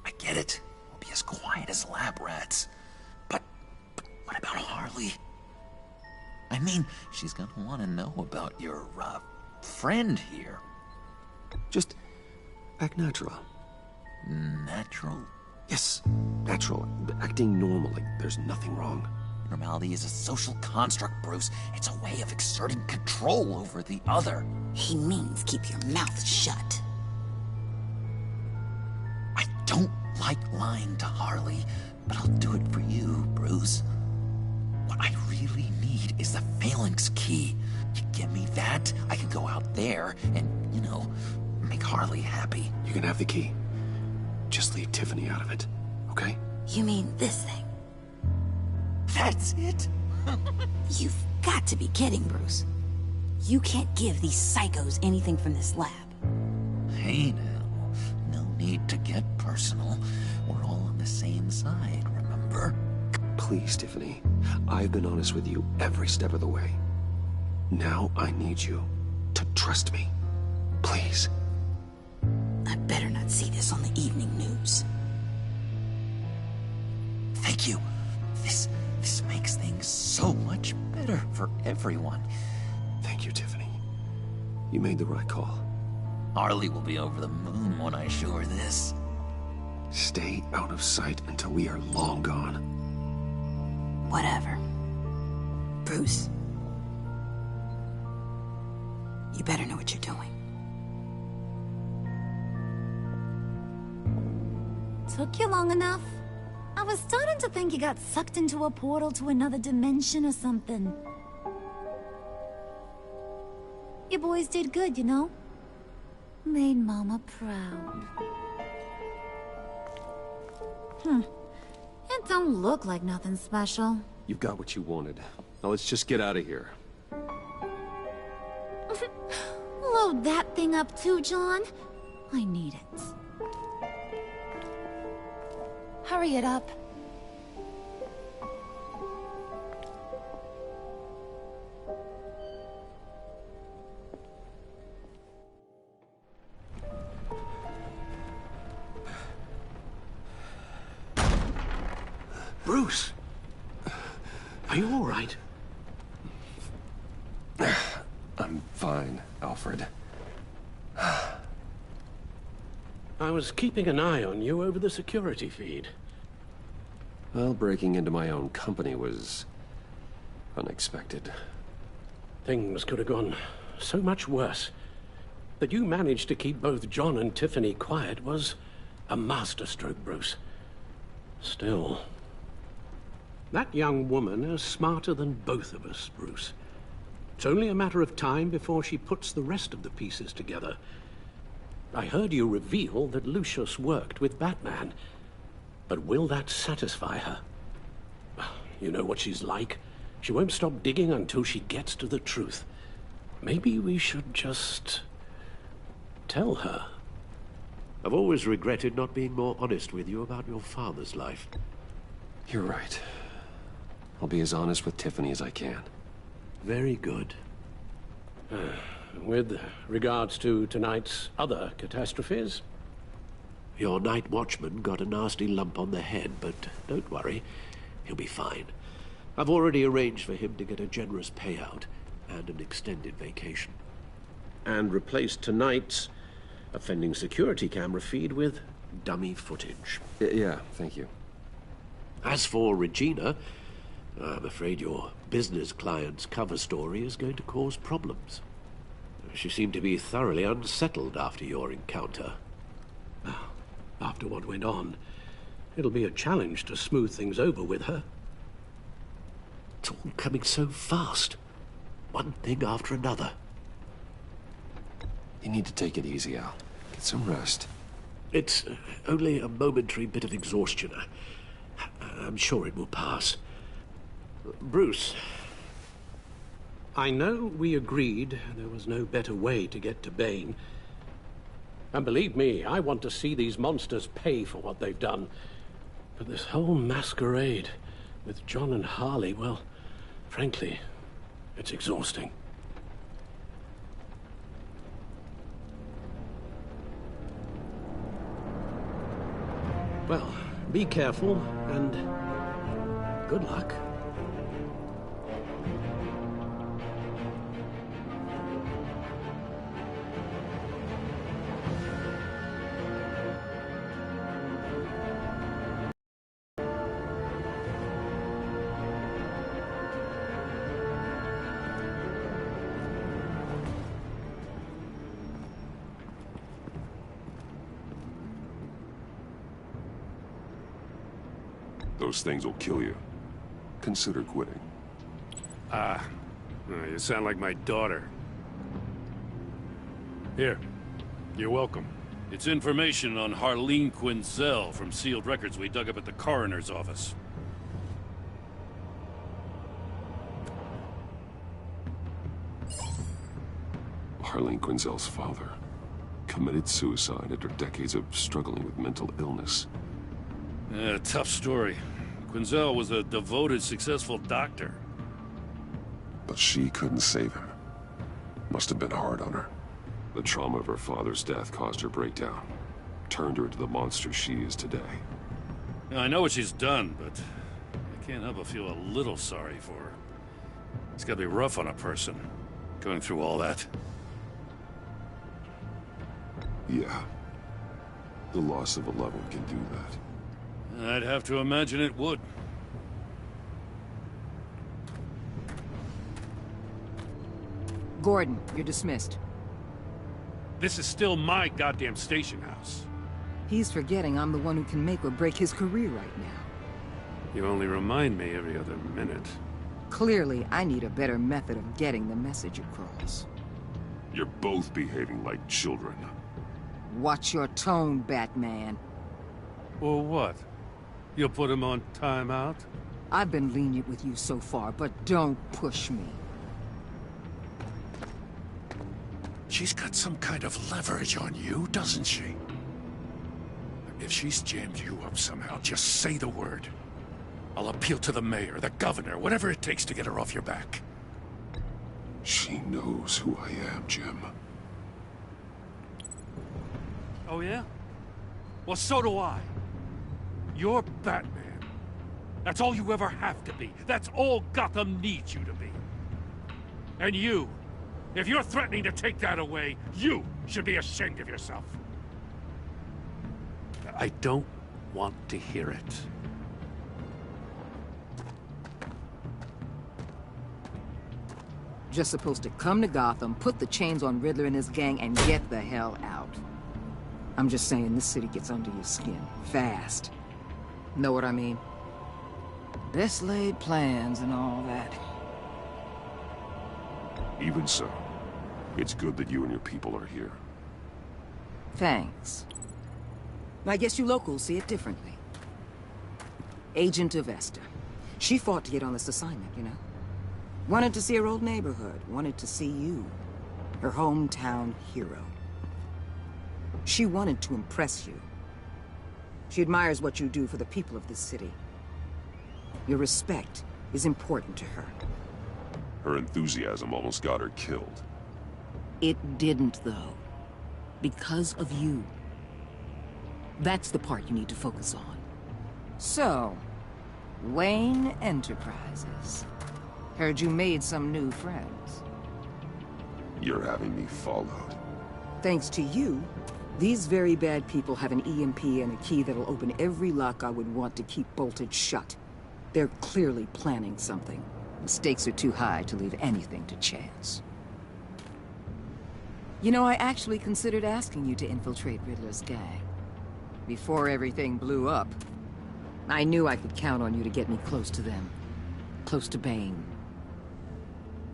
I get it. We'll be as quiet as lab rats. But what about Harley? I mean, she's gonna want to know about your, friend here. Just act natural. Natural? Yes, natural. Acting normally. There's nothing wrong. Normality is a social construct, Bruce. It's a way of exerting control over the other. He means keep your mouth shut. I don't like lying to Harley, but I'll do it for you, Bruce. What I really need is the phalanx key. You give me that, I can go out there and, make Harley happy. You can have the key. Just leave Tiffany out of it, okay? You mean this thing? That's it? You've got to be kidding, Bruce. You can't give these psychos anything from this lab. Hey now, no need to get personal. We're all on the same side, remember? Please, Tiffany. I've been honest with you every step of the way. Now I need you to trust me. Please. I better not see this on the evening news. Thank you. This makes things so much better for everyone. Thank you, Tiffany. You made the right call. Harley will be over the moon when I show her this. Stay out of sight until we are long gone. Whatever. Bruce. You better know what you're doing. Took you long enough? I was starting to think you got sucked into a portal to another dimension or something. You boys did good, you know? Made Mama proud. It don't look like nothing special. You've got what you wanted. Now let's just get out of here. Load that thing up too, John. I need it. Hurry it up. Bruce! Are you all right? I'm fine, Alfred. I was keeping an eye on you over the security feed. Well, breaking into my own company was unexpected. Things could have gone so much worse. That you managed to keep both John and Tiffany quiet was a masterstroke, Bruce. Still, that young woman is smarter than both of us, Bruce. It's only a matter of time before she puts the rest of the pieces together. I heard you reveal that Lucius worked with Batman. But will that satisfy her? You know what she's like. She won't stop digging until she gets to the truth. Maybe we should just tell her. I've always regretted not being more honest with you about your father's life. You're right. I'll be as honest with Tiffany as I can. Very good. With regards to tonight's other catastrophes? Your night watchman got a nasty lump on the head, but don't worry. He'll be fine. I've already arranged for him to get a generous payout and an extended vacation. And replaced tonight's offending security camera feed with dummy footage. Yeah, thank you. As for Regina, I'm afraid your business client's cover story is going to cause problems. She seemed to be thoroughly unsettled after your encounter. Well, after what went on, it'll be a challenge to smooth things over with her. It's all coming so fast. One thing after another. You need to take it easy, Al. Get some rest. It's only a momentary bit of exhaustion. I'm sure it will pass. Bruce. I know we agreed there was no better way to get to Bane. And believe me, I want to see these monsters pay for what they've done. But this whole masquerade with John and Harley, well, frankly, it's exhausting. Well, be careful, and good luck. Those things will kill you. Consider quitting. You sound like my daughter. Here, you're welcome. It's information on Harleen Quinzel from sealed records we dug up at the coroner's office. Harleen Quinzel's father committed suicide after decades of struggling with mental illness. Yeah, tough story. Quinzel was a devoted, successful doctor. But she couldn't save him. Must have been hard on her. The trauma of her father's death caused her breakdown. Turned her into the monster she is today. Now, I know what she's done, but I can't help but feel a little sorry for her. It's gotta be rough on a person, going through all that. Yeah. The loss of a loved one can do that. I'd have to imagine it would. Gordon, you're dismissed. This is still my goddamn station house. He's forgetting I'm the one who can make or break his career right now. You only remind me every other minute. Clearly, I need a better method of getting the message across. You're both behaving like children. Watch your tone, Batman. Or what? You'll put him on timeout? I've been lenient with you so far, but don't push me. She's got some kind of leverage on you, doesn't she? If she's jammed you up somehow, just say the word. I'll appeal to the mayor, the governor, whatever it takes to get her off your back. She knows who I am, Jim. Oh, yeah? Well, so do I. You're Batman. That's all you ever have to be. That's all Gotham needs you to be. And you, if you're threatening to take that away, you should be ashamed of yourself. I don't want to hear it. Just supposed to come to Gotham, put the chains on Riddler and his gang, and get the hell out. I'm just saying, this city gets under your skin. Fast. Know what I mean? Best laid plans and all that. Even so, it's good that you and your people are here. Thanks. I guess you locals see it differently. Agent of Vesta. She fought to get on this assignment, you know? Wanted to see her old neighborhood, wanted to see you, her hometown hero. She wanted to impress you. She admires what you do for the people of this city. Your respect is important to her. Her enthusiasm almost got her killed. It didn't, though. Because of you. That's the part you need to focus on. So, Wayne Enterprises. Heard you made some new friends. You're having me followed. Thanks to you, these very bad people have an EMP and a key that'll open every lock I would want to keep bolted shut. They're clearly planning something. The stakes are too high to leave anything to chance. You know, I actually considered asking you to infiltrate Riddler's gang. Before everything blew up. I knew I could count on you to get me close to them. Close to Bane.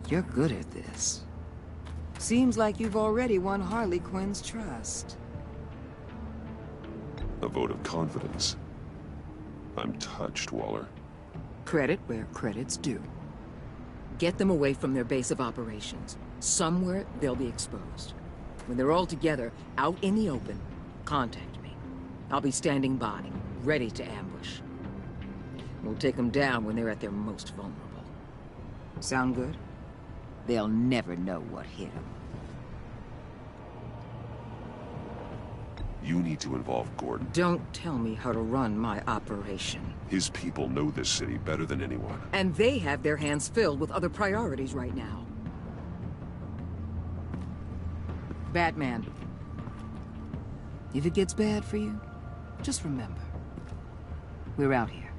You're good at this. Seems like you've already won Harley Quinn's trust. A vote of confidence. I'm touched, Waller. Credit where credit's due. Get them away from their base of operations. Somewhere they'll be exposed. When they're all together, out in the open, contact me. I'll be standing by, ready to ambush. We'll take them down when they're at their most vulnerable. Sound good? They'll never know what hit them. You need to involve Gordon. Don't tell me how to run my operation. His people know this city better than anyone. And they have their hands filled with other priorities right now. Batman. If it gets bad for you, just remember. We're out here.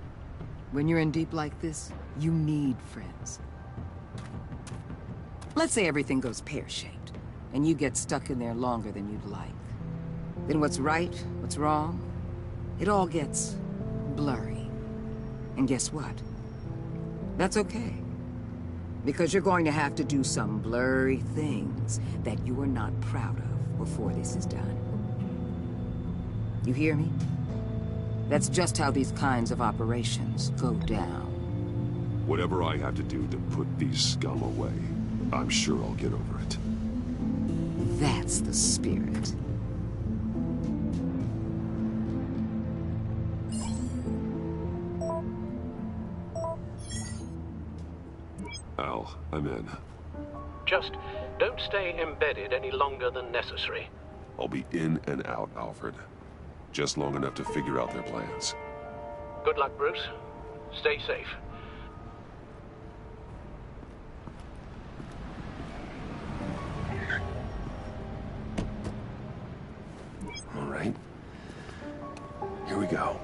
When you're in deep like this, you need friends. Let's say everything goes pear-shaped, and you get stuck in there longer than you'd like. Then what's right, what's wrong, it all gets blurry. And guess what? That's okay. Because you're going to have to do some blurry things that you are not proud of before this is done. You hear me? That's just how these kinds of operations go down. Whatever I have to do to put these scum away, I'm sure I'll get over it. That's the spirit. Al, I'm in. Just don't stay embedded any longer than necessary. I'll be in and out, Alfred. Just long enough to figure out their plans. Good luck, Bruce. Stay safe. All right. Here we go.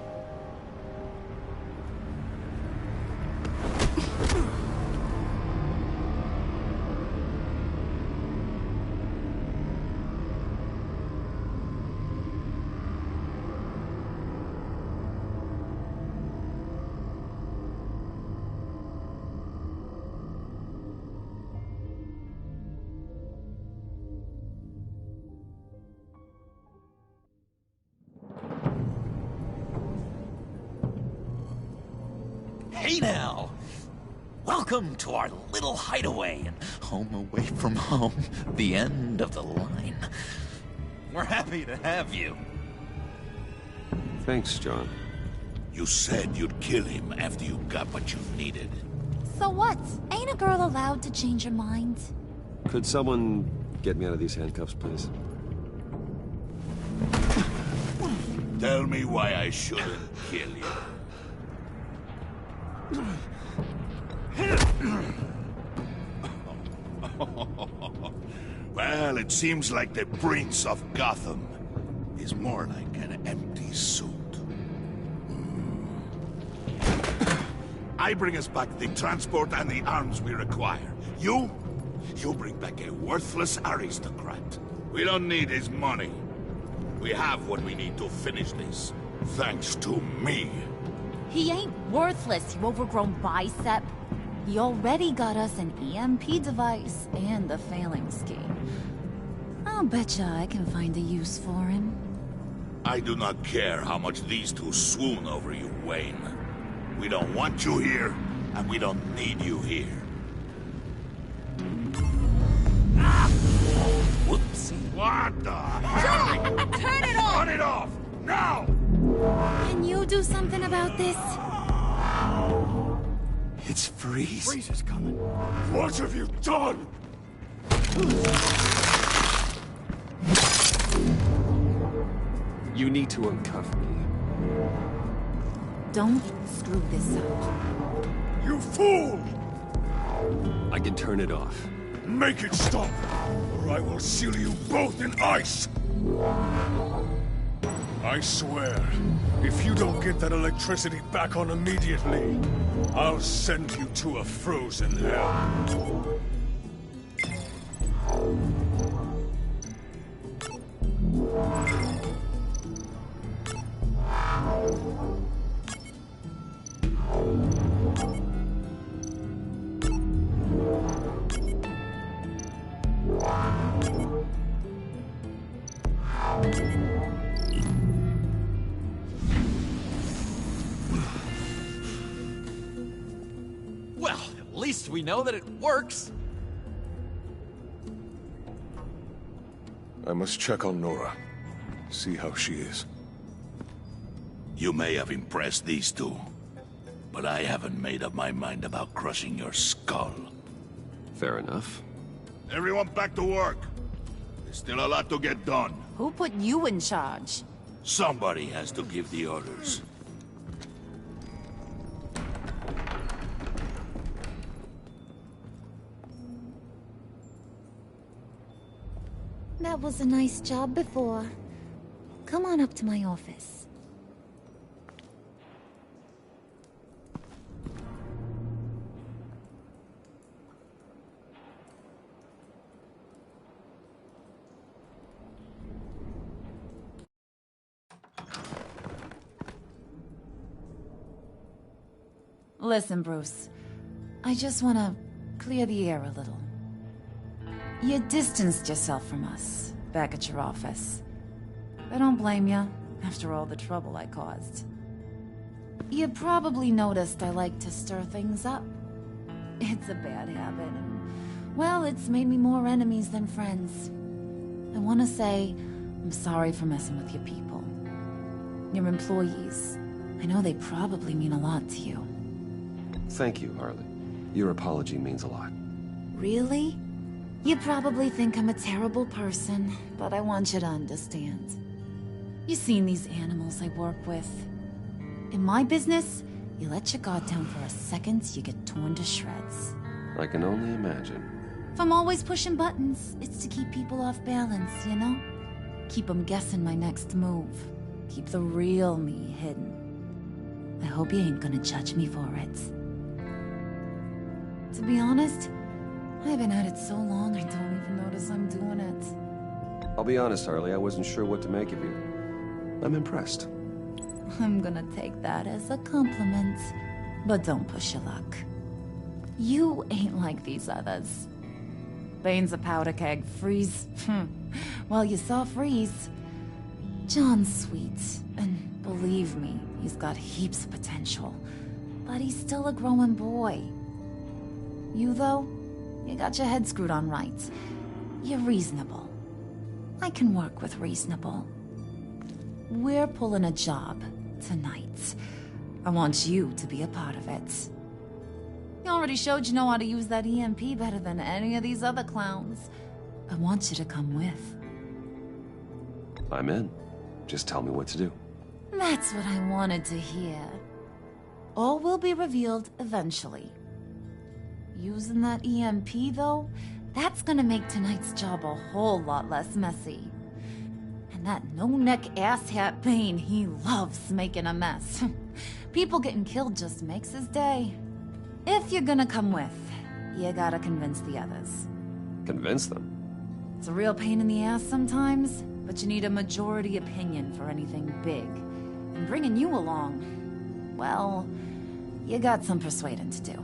Hey now! Welcome to our little hideaway and home away from home, the end of the line. We're happy to have you. Thanks, John. You said you'd kill him after you got what you needed. So what? Ain't a girl allowed to change her mind? Could someone get me out of these handcuffs, please? Tell me why I shouldn't kill you. Well, it seems like the Prince of Gotham is more like an empty suit. I bring us back the transport and the arms we require. You bring back a worthless aristocrat. We don't need his money. We have what we need to finish this, thanks to me. He ain't worthless, you overgrown bicep. He already got us an EMP device and the failing scheme. I'll betcha I can find a use for him. I do not care how much these two swoon over you, Wayne. We don't want you here, and we don't need you here. Whoopsie. What the? John! Turn it off! Turn it off! Now! Can you do something about this? It's Freeze. Freeze is coming. What have you done? You need to uncuff me. Don't screw this up. You fool! I can turn it off. Make it stop, or I will seal you both in ice! I swear, if you don't get that electricity back on immediately, I'll send you to a frozen hell. Well, at least we know that it works. I must check on Nora. See how she is. You may have impressed these two, but I haven't made up my mind about crushing your skull. Fair enough. Everyone back to work. There's still a lot to get done. Who put you in charge? Somebody has to give the orders. That was a nice job before. Come on up to my office. Listen, Bruce. I just want to clear the air a little. You distanced yourself from us, back at your office. I don't blame you, after all the trouble I caused. You probably noticed I like to stir things up. It's a bad habit, and, well, it's made me more enemies than friends. I want to say I'm sorry for messing with your people. Your employees. I know they probably mean a lot to you. Thank you, Harley. Your apology means a lot. Really? You probably think I'm a terrible person, but I want you to understand. You've seen these animals I work with. In my business, you let your guard down for a second, you get torn to shreds. I can only imagine. If I'm always pushing buttons, it's to keep people off balance, you know? Keep them guessing my next move. Keep the real me hidden. I hope you ain't gonna judge me for it. To be honest, I've been at it so long I don't even notice I'm doing it. I'll be honest, Harley, I wasn't sure what to make of you. I'm impressed. I'm gonna take that as a compliment. But don't push your luck. You ain't like these others. Bane's a powder keg. Freeze. Well, you saw Freeze. John's sweet, and believe me, he's got heaps of potential. But he's still a growing boy. You, though, you got your head screwed on right. You're reasonable. I can work with reasonable. We're pulling a job tonight. I want you to be a part of it. You already showed you know how to use that EMP better than any of these other clowns. I want you to come with. I'm in. Just tell me what to do. That's what I wanted to hear. All will be revealed eventually. Using that EMP, though, that's gonna make tonight's job a whole lot less messy. And that no-neck asshat Bane, he loves making a mess. People getting killed just makes his day. If you're gonna come with, you gotta convince the others. Convince them? It's a real pain in the ass sometimes, but you need a majority opinion for anything big. And bringing you along, well, you got some persuading to do.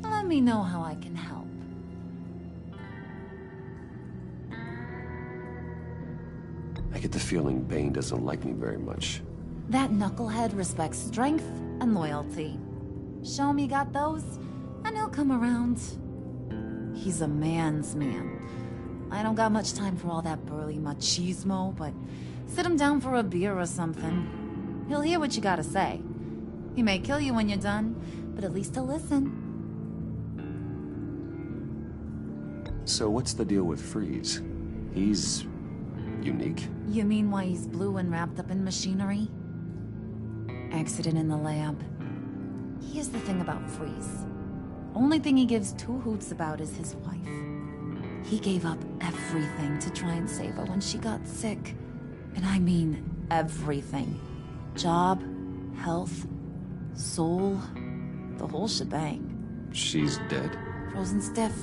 Let me know how I can help. I get the feeling Bane doesn't like me very much. That knucklehead respects strength and loyalty. Show me got those, and he'll come around. He's a man's man. I don't got much time for all that burly machismo, but sit him down for a beer or something. He'll hear what you gotta say. He may kill you when you're done, but at least he'll listen. So what's the deal with Freeze? He's... unique? You mean why he's blue and wrapped up in machinery? Accident in the lab. Here's the thing about Freeze. Only thing he gives two hoots about is his wife. He gave up everything to try and save her when she got sick. And I mean everything. Job, health, soul, the whole shebang. She's dead? Frozen stiff.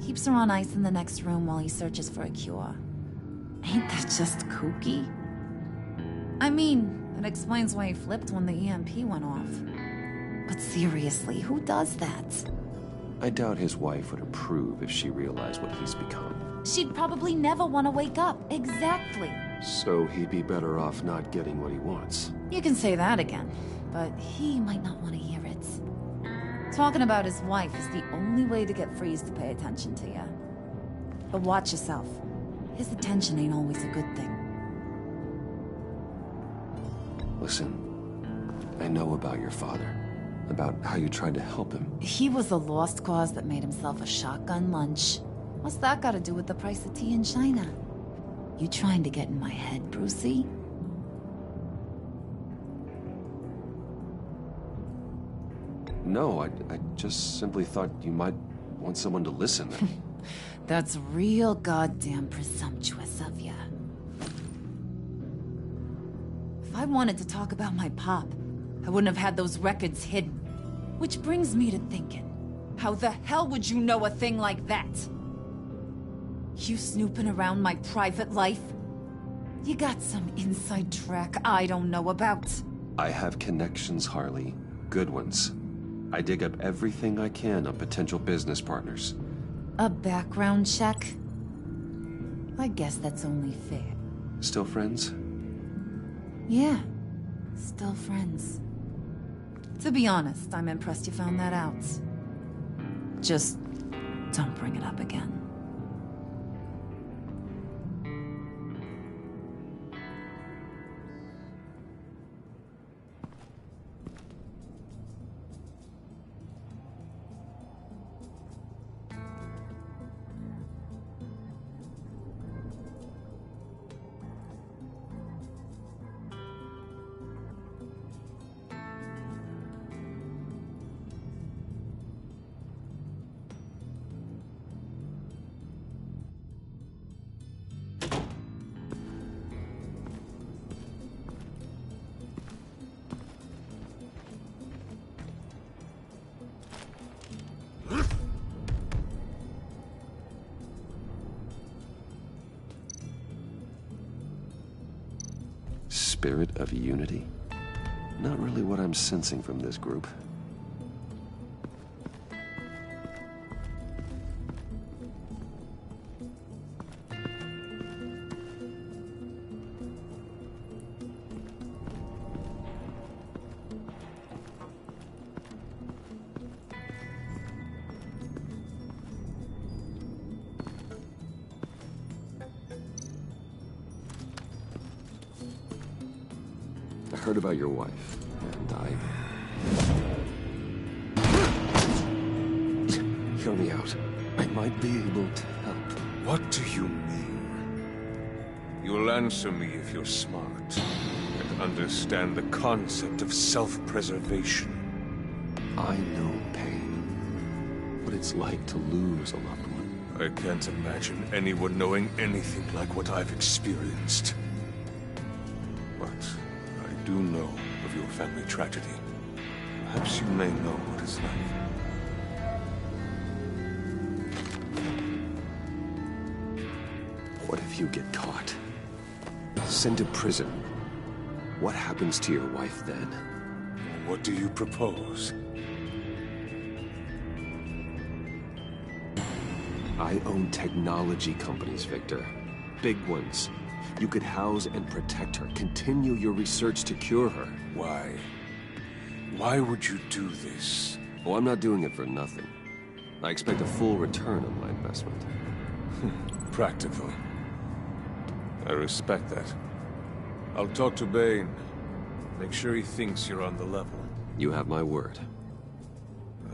Keeps her on ice in the next room while he searches for a cure. Ain't that just kooky? I mean, it explains why he flipped when the EMP went off. But seriously, who does that? I doubt his wife would approve if she realized what he's become. She'd probably never want to wake up. Exactly. So he'd be better off not getting what he wants. You can say that again, but he might not want to hear it. Talking about his wife is the only way to get Freeze to pay attention to you. But watch yourself. His attention ain't always a good thing. Listen, I know about your father. About how you tried to help him. He was a lost cause that made himself a shotgun lunch. What's that got to do with the price of tea in China? You trying to get in my head, Brucey? No, I just simply thought you might want someone to listen. That's real goddamn presumptuous of you. If I wanted to talk about my pop, I wouldn't have had those records hidden. Which brings me to thinking, how the hell would you know a thing like that? You snooping around my private life? You got some inside track I don't know about. I have connections, Harley. Good ones. I dig up everything I can on potential business partners. A background check? I guess that's only fair. Still friends? Yeah, still friends. To be honest, I'm impressed you found that out. Just don't bring it up again. Spirit of unity? Not really what I'm sensing from this group. I heard about your wife, and Hear me out. I might be able to help. What do you mean? You'll answer me if you're smart, and understand the concept of self-preservation. I know pain. What it's like to lose a loved one. I can't imagine anyone knowing anything like what I've experienced. But I do know of your family tragedy. Perhaps you may know what it's like. What if you get caught? Sent to prison. What happens to your wife then? What do you propose? I own technology companies, Victor. Big ones. You could house and protect her, continue your research to cure her. Why? Why would you do this? Oh, I'm not doing it for nothing. I expect a full return on my investment. Practical. I respect that. I'll talk to Bane. Make sure he thinks you're on the level. You have my word.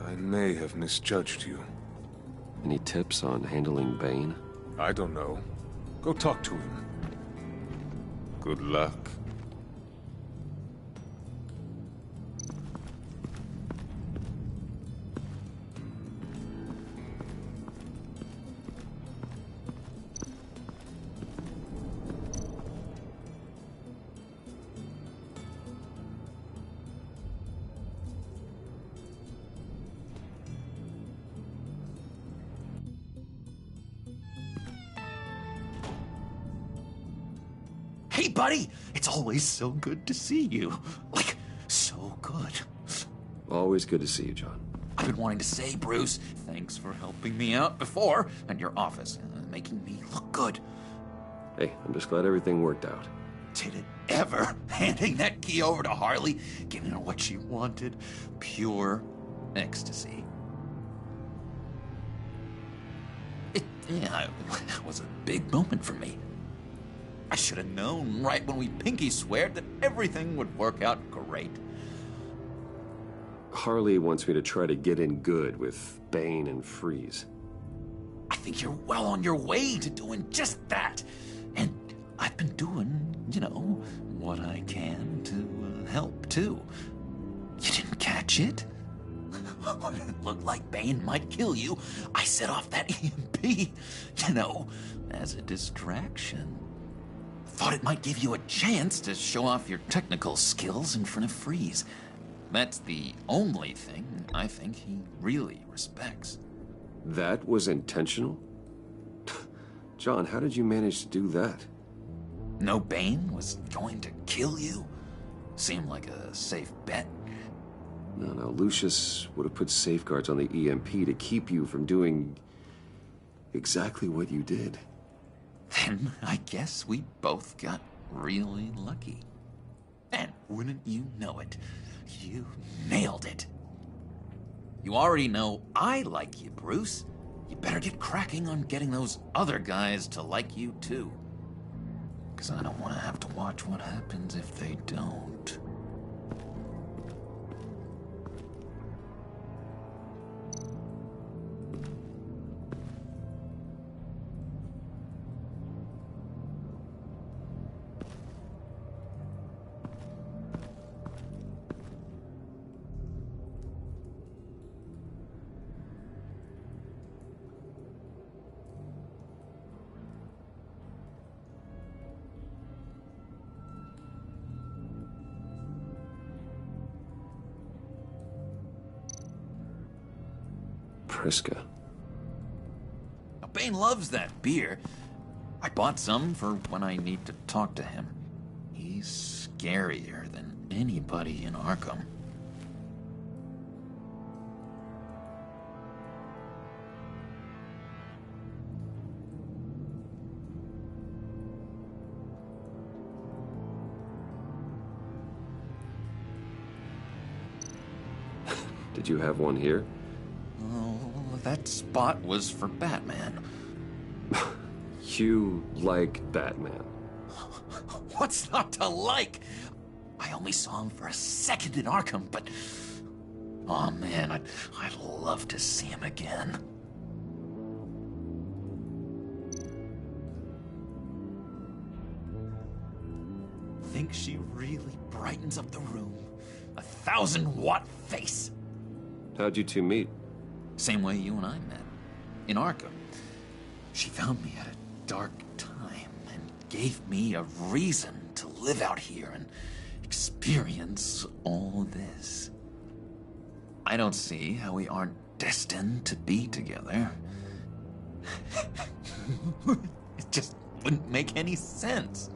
I may have misjudged you. Any tips on handling Bane? I don't know. Go talk to him. Good luck. Hey, buddy! It's always so good to see you. Like, so good. Always good to see you, John. I've been wanting to say, Bruce, thanks for helping me out before, and your office, making me look good. Hey, I'm just glad everything worked out. Did it ever? Handing that key over to Harley, giving her what she wanted. Pure ecstasy. It was a big moment for me. I should have known right when we pinky sweared that everything would work out great. Harley wants me to try to get in good with Bane and Freeze. I think you're well on your way to doing just that. And I've been doing, what I can to help, too. You didn't catch it? When it looked like Bane might kill you, I set off that EMP, as a distraction. Thought it might give you a chance to show off your technical skills in front of Freeze. That's the only thing I think he really respects. That was intentional? John, how did you manage to do that? No Bane was going to kill you? Seemed like a safe bet. No, Lucius would have put safeguards on the EMP to keep you from doing exactly what you did. Then I guess we both got really lucky. And wouldn't you know it, you nailed it. You already know I like you, Bruce. You better get cracking on getting those other guys to like you, too. Because I don't want to have to watch what happens if they don't. Priska. Now, Bane loves that beer. I bought some for when I need to talk to him. He's scarier than anybody in Arkham. Did you have one here? Oh, that spot was for Batman. You like Batman? What's not to like? I only saw him for a second in Arkham, but... oh man, I'd love to see him again. Think she really brightens up the room. 1,000-watt face. How'd you two meet? Same way you and I met. In Arkham. She found me at a dark time and gave me a reason to live out here and experience all this. I don't see how we aren't destined to be together. It just wouldn't make any sense.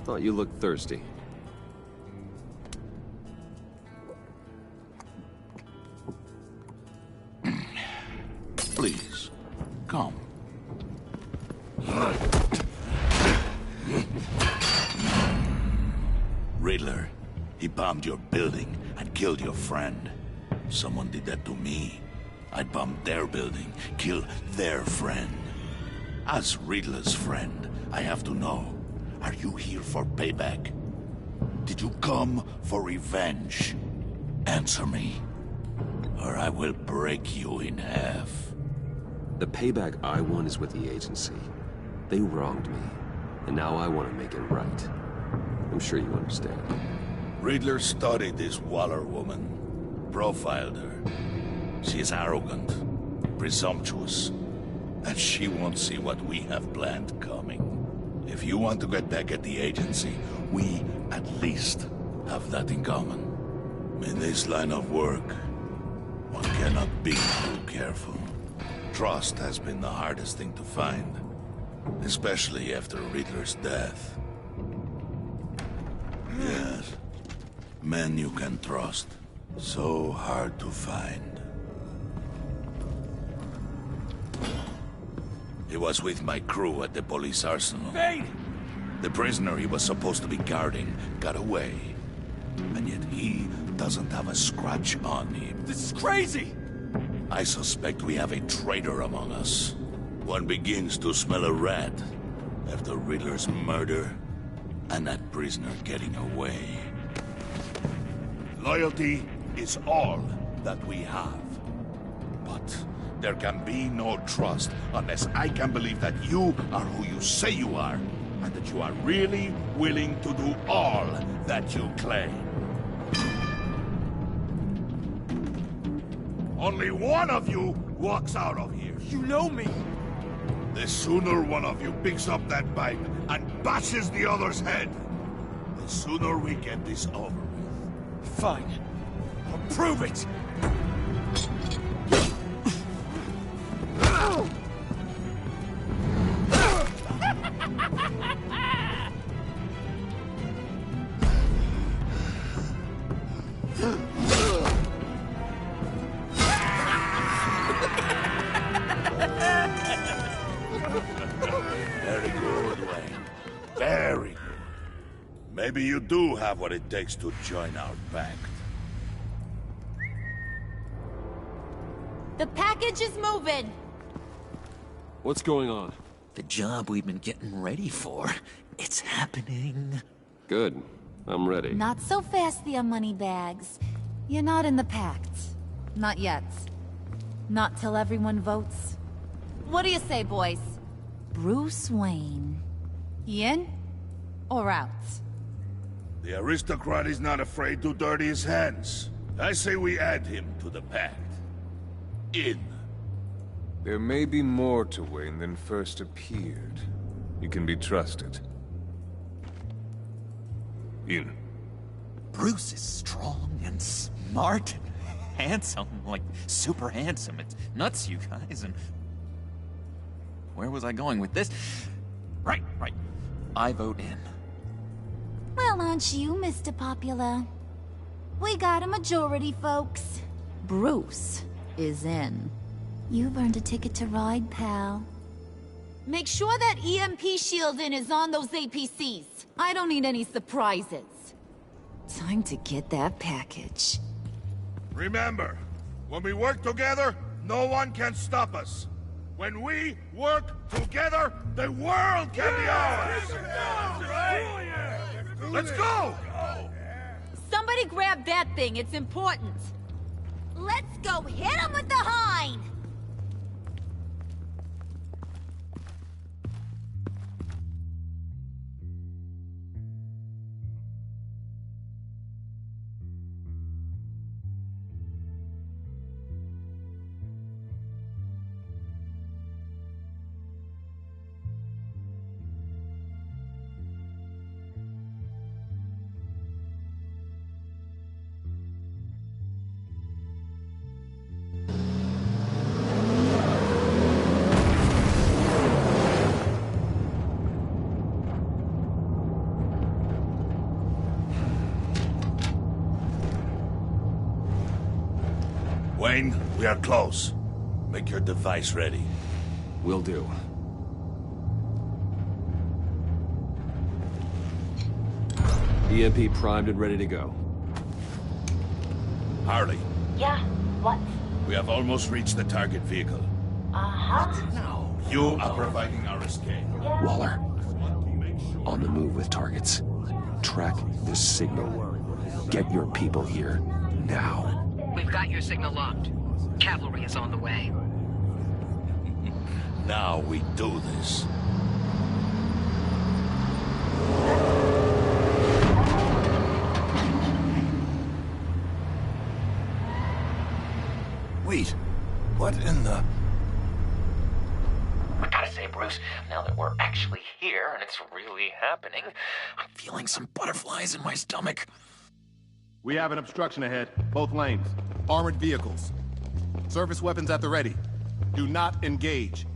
Just thought you looked thirsty. Please, come. Riddler, he bombed your building and killed your friend. Someone did that to me. I'd bomb their building, kill their friend. As Riddler's friend, I have to know, are you here for payback? Did you come for revenge? Answer me, or I will break you in half. The payback I want is with the agency. They wronged me, and now I want to make it right. I'm sure you understand. Riddler studied this Waller woman, profiled her. She is arrogant, presumptuous, and she won't see what we have planned coming. If you want to get back at the agency, we at least have that in common. In this line of work, one cannot be too careful. Trust has been the hardest thing to find, especially after Riddler's death. Yes, men you can trust. So hard to find. He was with my crew at the police arsenal. Vane! The prisoner he was supposed to be guarding got away. And yet he doesn't have a scratch on him. This is crazy! I suspect we have a traitor among us. One begins to smell a rat after Riddler's murder and that prisoner getting away. Loyalty is all that we have. But there can be no trust unless I can believe that you are who you say you are, and that you are really willing to do all that you claim. Only one of you walks out of here. You know me! The sooner one of you picks up that pipe and bashes the other's head, the sooner we get this over with. Fine. I'll prove it! Very good, Wayne. Very good. Maybe you do have what it takes to join our pact. The package is moving! What's going on? The job we've been getting ready for. It's happening. Good. I'm ready. Not so fast, the Moneybags. You're not in the pact. Not yet. Not till everyone votes. What do you say, boys? Bruce Wayne. In or out? The aristocrat is not afraid to dirty his hands. I say we add him to the pact. In. There may be more to Wayne than first appeared. You can be trusted. In. Bruce is strong and smart and handsome, like super handsome. It's nuts, you guys, and... Where was I going with this? Right. I vote in. Well, aren't you, Mr. Popular? We got a majority, folks. Bruce is in. You've earned a ticket to ride, pal. Make sure that EMP shielding is on those APCs. I don't need any surprises. Time to get that package. Remember, when we work together, no one can stop us. When we work together, the world can be ours! Let's go! Somebody grab that thing, it's important. Let's go hit him with the hind! Wayne, we are close. Make your device ready. Will do. EMP primed and ready to go. Harley. Yeah, what? We have almost reached the target vehicle. Uh-huh. Now, you are providing our escape. Waller. On the move with targets. Track this signal. Get your people here, now. We've got your signal locked. Cavalry is on the way. Now we do this. Wait, what in the... I gotta say, Bruce, now that we're actually here and it's really happening, I'm feeling some butterflies in my stomach. We have an obstruction ahead, both lanes. Armored vehicles. Service weapons at the ready. Do not engage.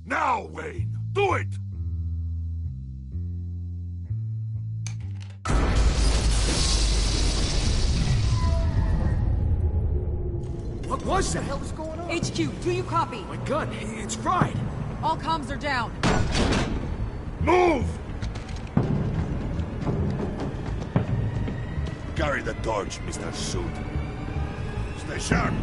Now, Wayne! Do it! What was that? What the hell is going on? HQ, do you copy? My gun, it's fried. All comms are down. Move! Carry the torch, Mr. Suit. Stay sharp.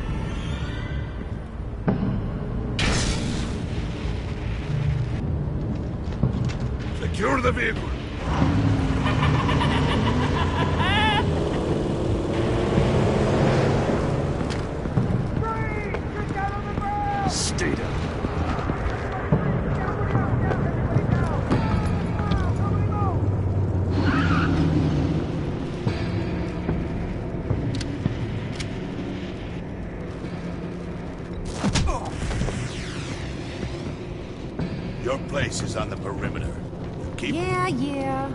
Secure the vehicle. Stay down. Your place is on the perimeter. Keep... Yeah.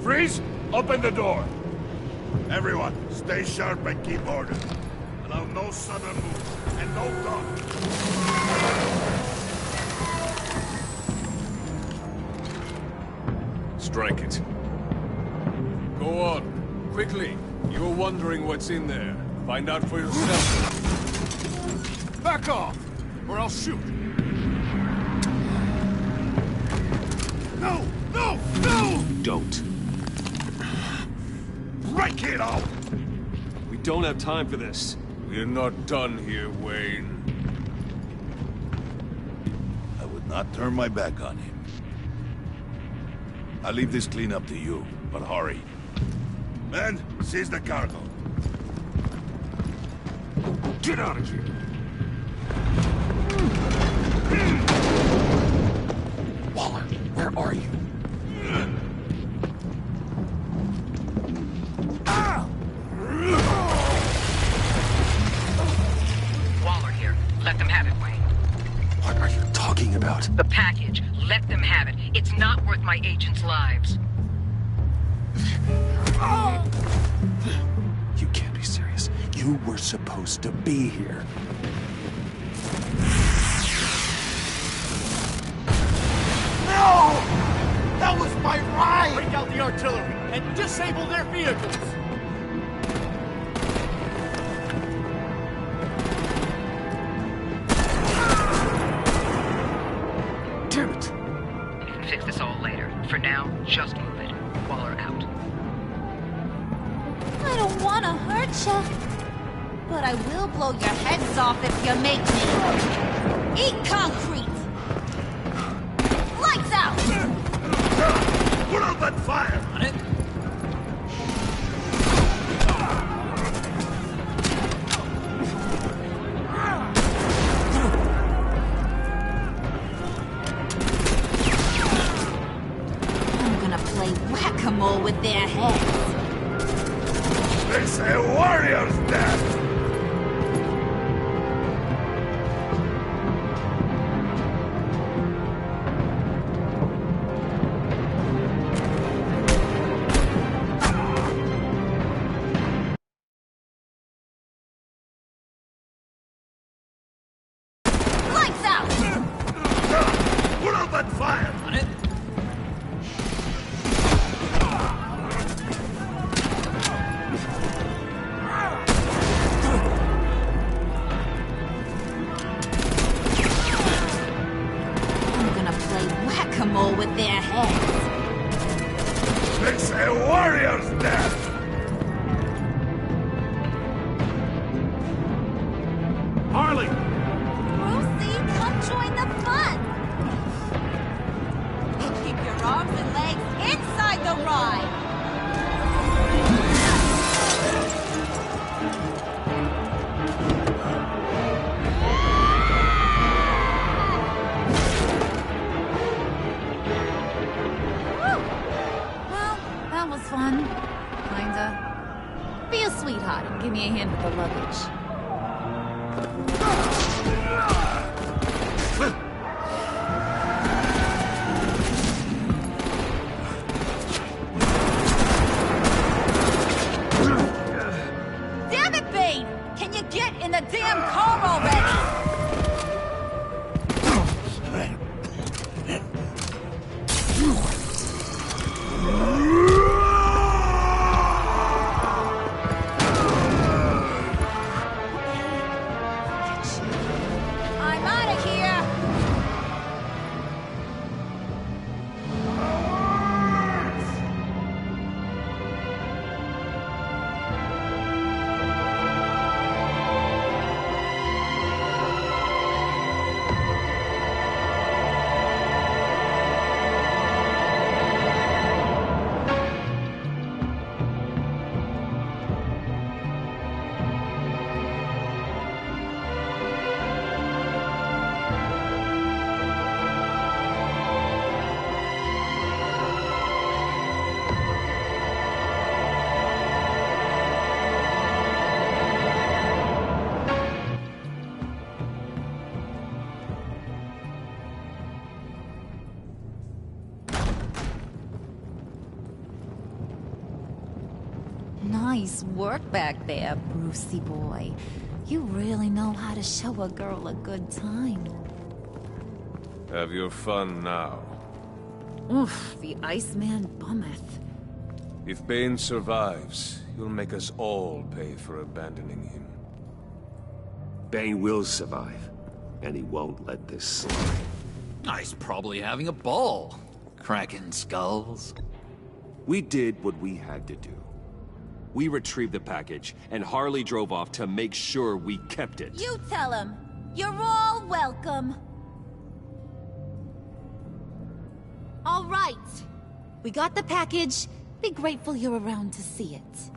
Freeze! Open the door! Everyone, stay sharp and keep order. Allow no sudden moves, and no talk. Strike it. Go on. Quickly. You were wondering what's in there. Find out for yourself. Back off, or I'll shoot. No! No! No! Don't. Break it out! We don't have time for this. We're not done here, Wayne. I would not turn my back on him. I'll leave this clean up to you, but hurry. Men, seize the cargo. Get out of here! Waller, where are you? Waller here. Let them have it, Wayne. What are you talking about? The package. Let them have it. It's not worth my agents' lives. You can't be serious. You were supposed to be here. No! That was my ride! Break out the artillery and disable their vehicles! Damn it! You can fix this all later. For now, just move it. Waller out. I don't want to hurt ya, but I will blow your heads off if you make me. Eat concrete! Lights out! Put out that fire! On it? I'm gonna play whack-a-mole with their heads. It's a warrior's death! Lights out! Put out that fire! On it? play whack-a-mole with their heads. It's a warrior's death! Harley! Brucey, come join the fun! Keep your arms and legs inside the ride! That was fun. Kinda. Be a sweetheart and give me a hand with the luggage. Damn it, Bane! Can you get in the damn car already? I'm out of here! Nice work back there, Brucey boy. You really know how to show a girl a good time. Have your fun now. Oof, the Iceman bummeth. If Bane survives, you'll make us all pay for abandoning him. Bane will survive, and he won't let this slide. He's probably having a ball, cracking skulls. We did what we had to do. We retrieved the package, and Harley drove off to make sure we kept it. You tell him. You're all welcome. All right. We got the package. Be grateful you're around to see it.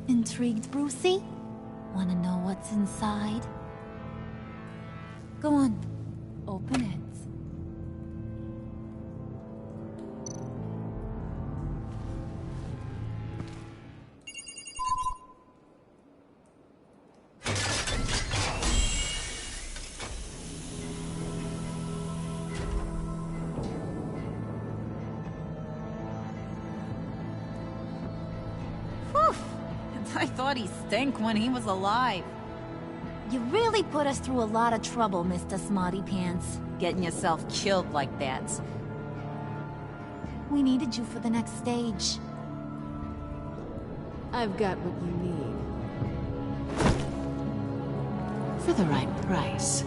Intrigued, Brucey? Wanna know what's inside? Go on. Open it. I thought he stank when he was alive. You really put us through a lot of trouble, Mr. Smarty Pants, getting yourself killed like that. We needed you for the next stage. I've got what you need. For the right price.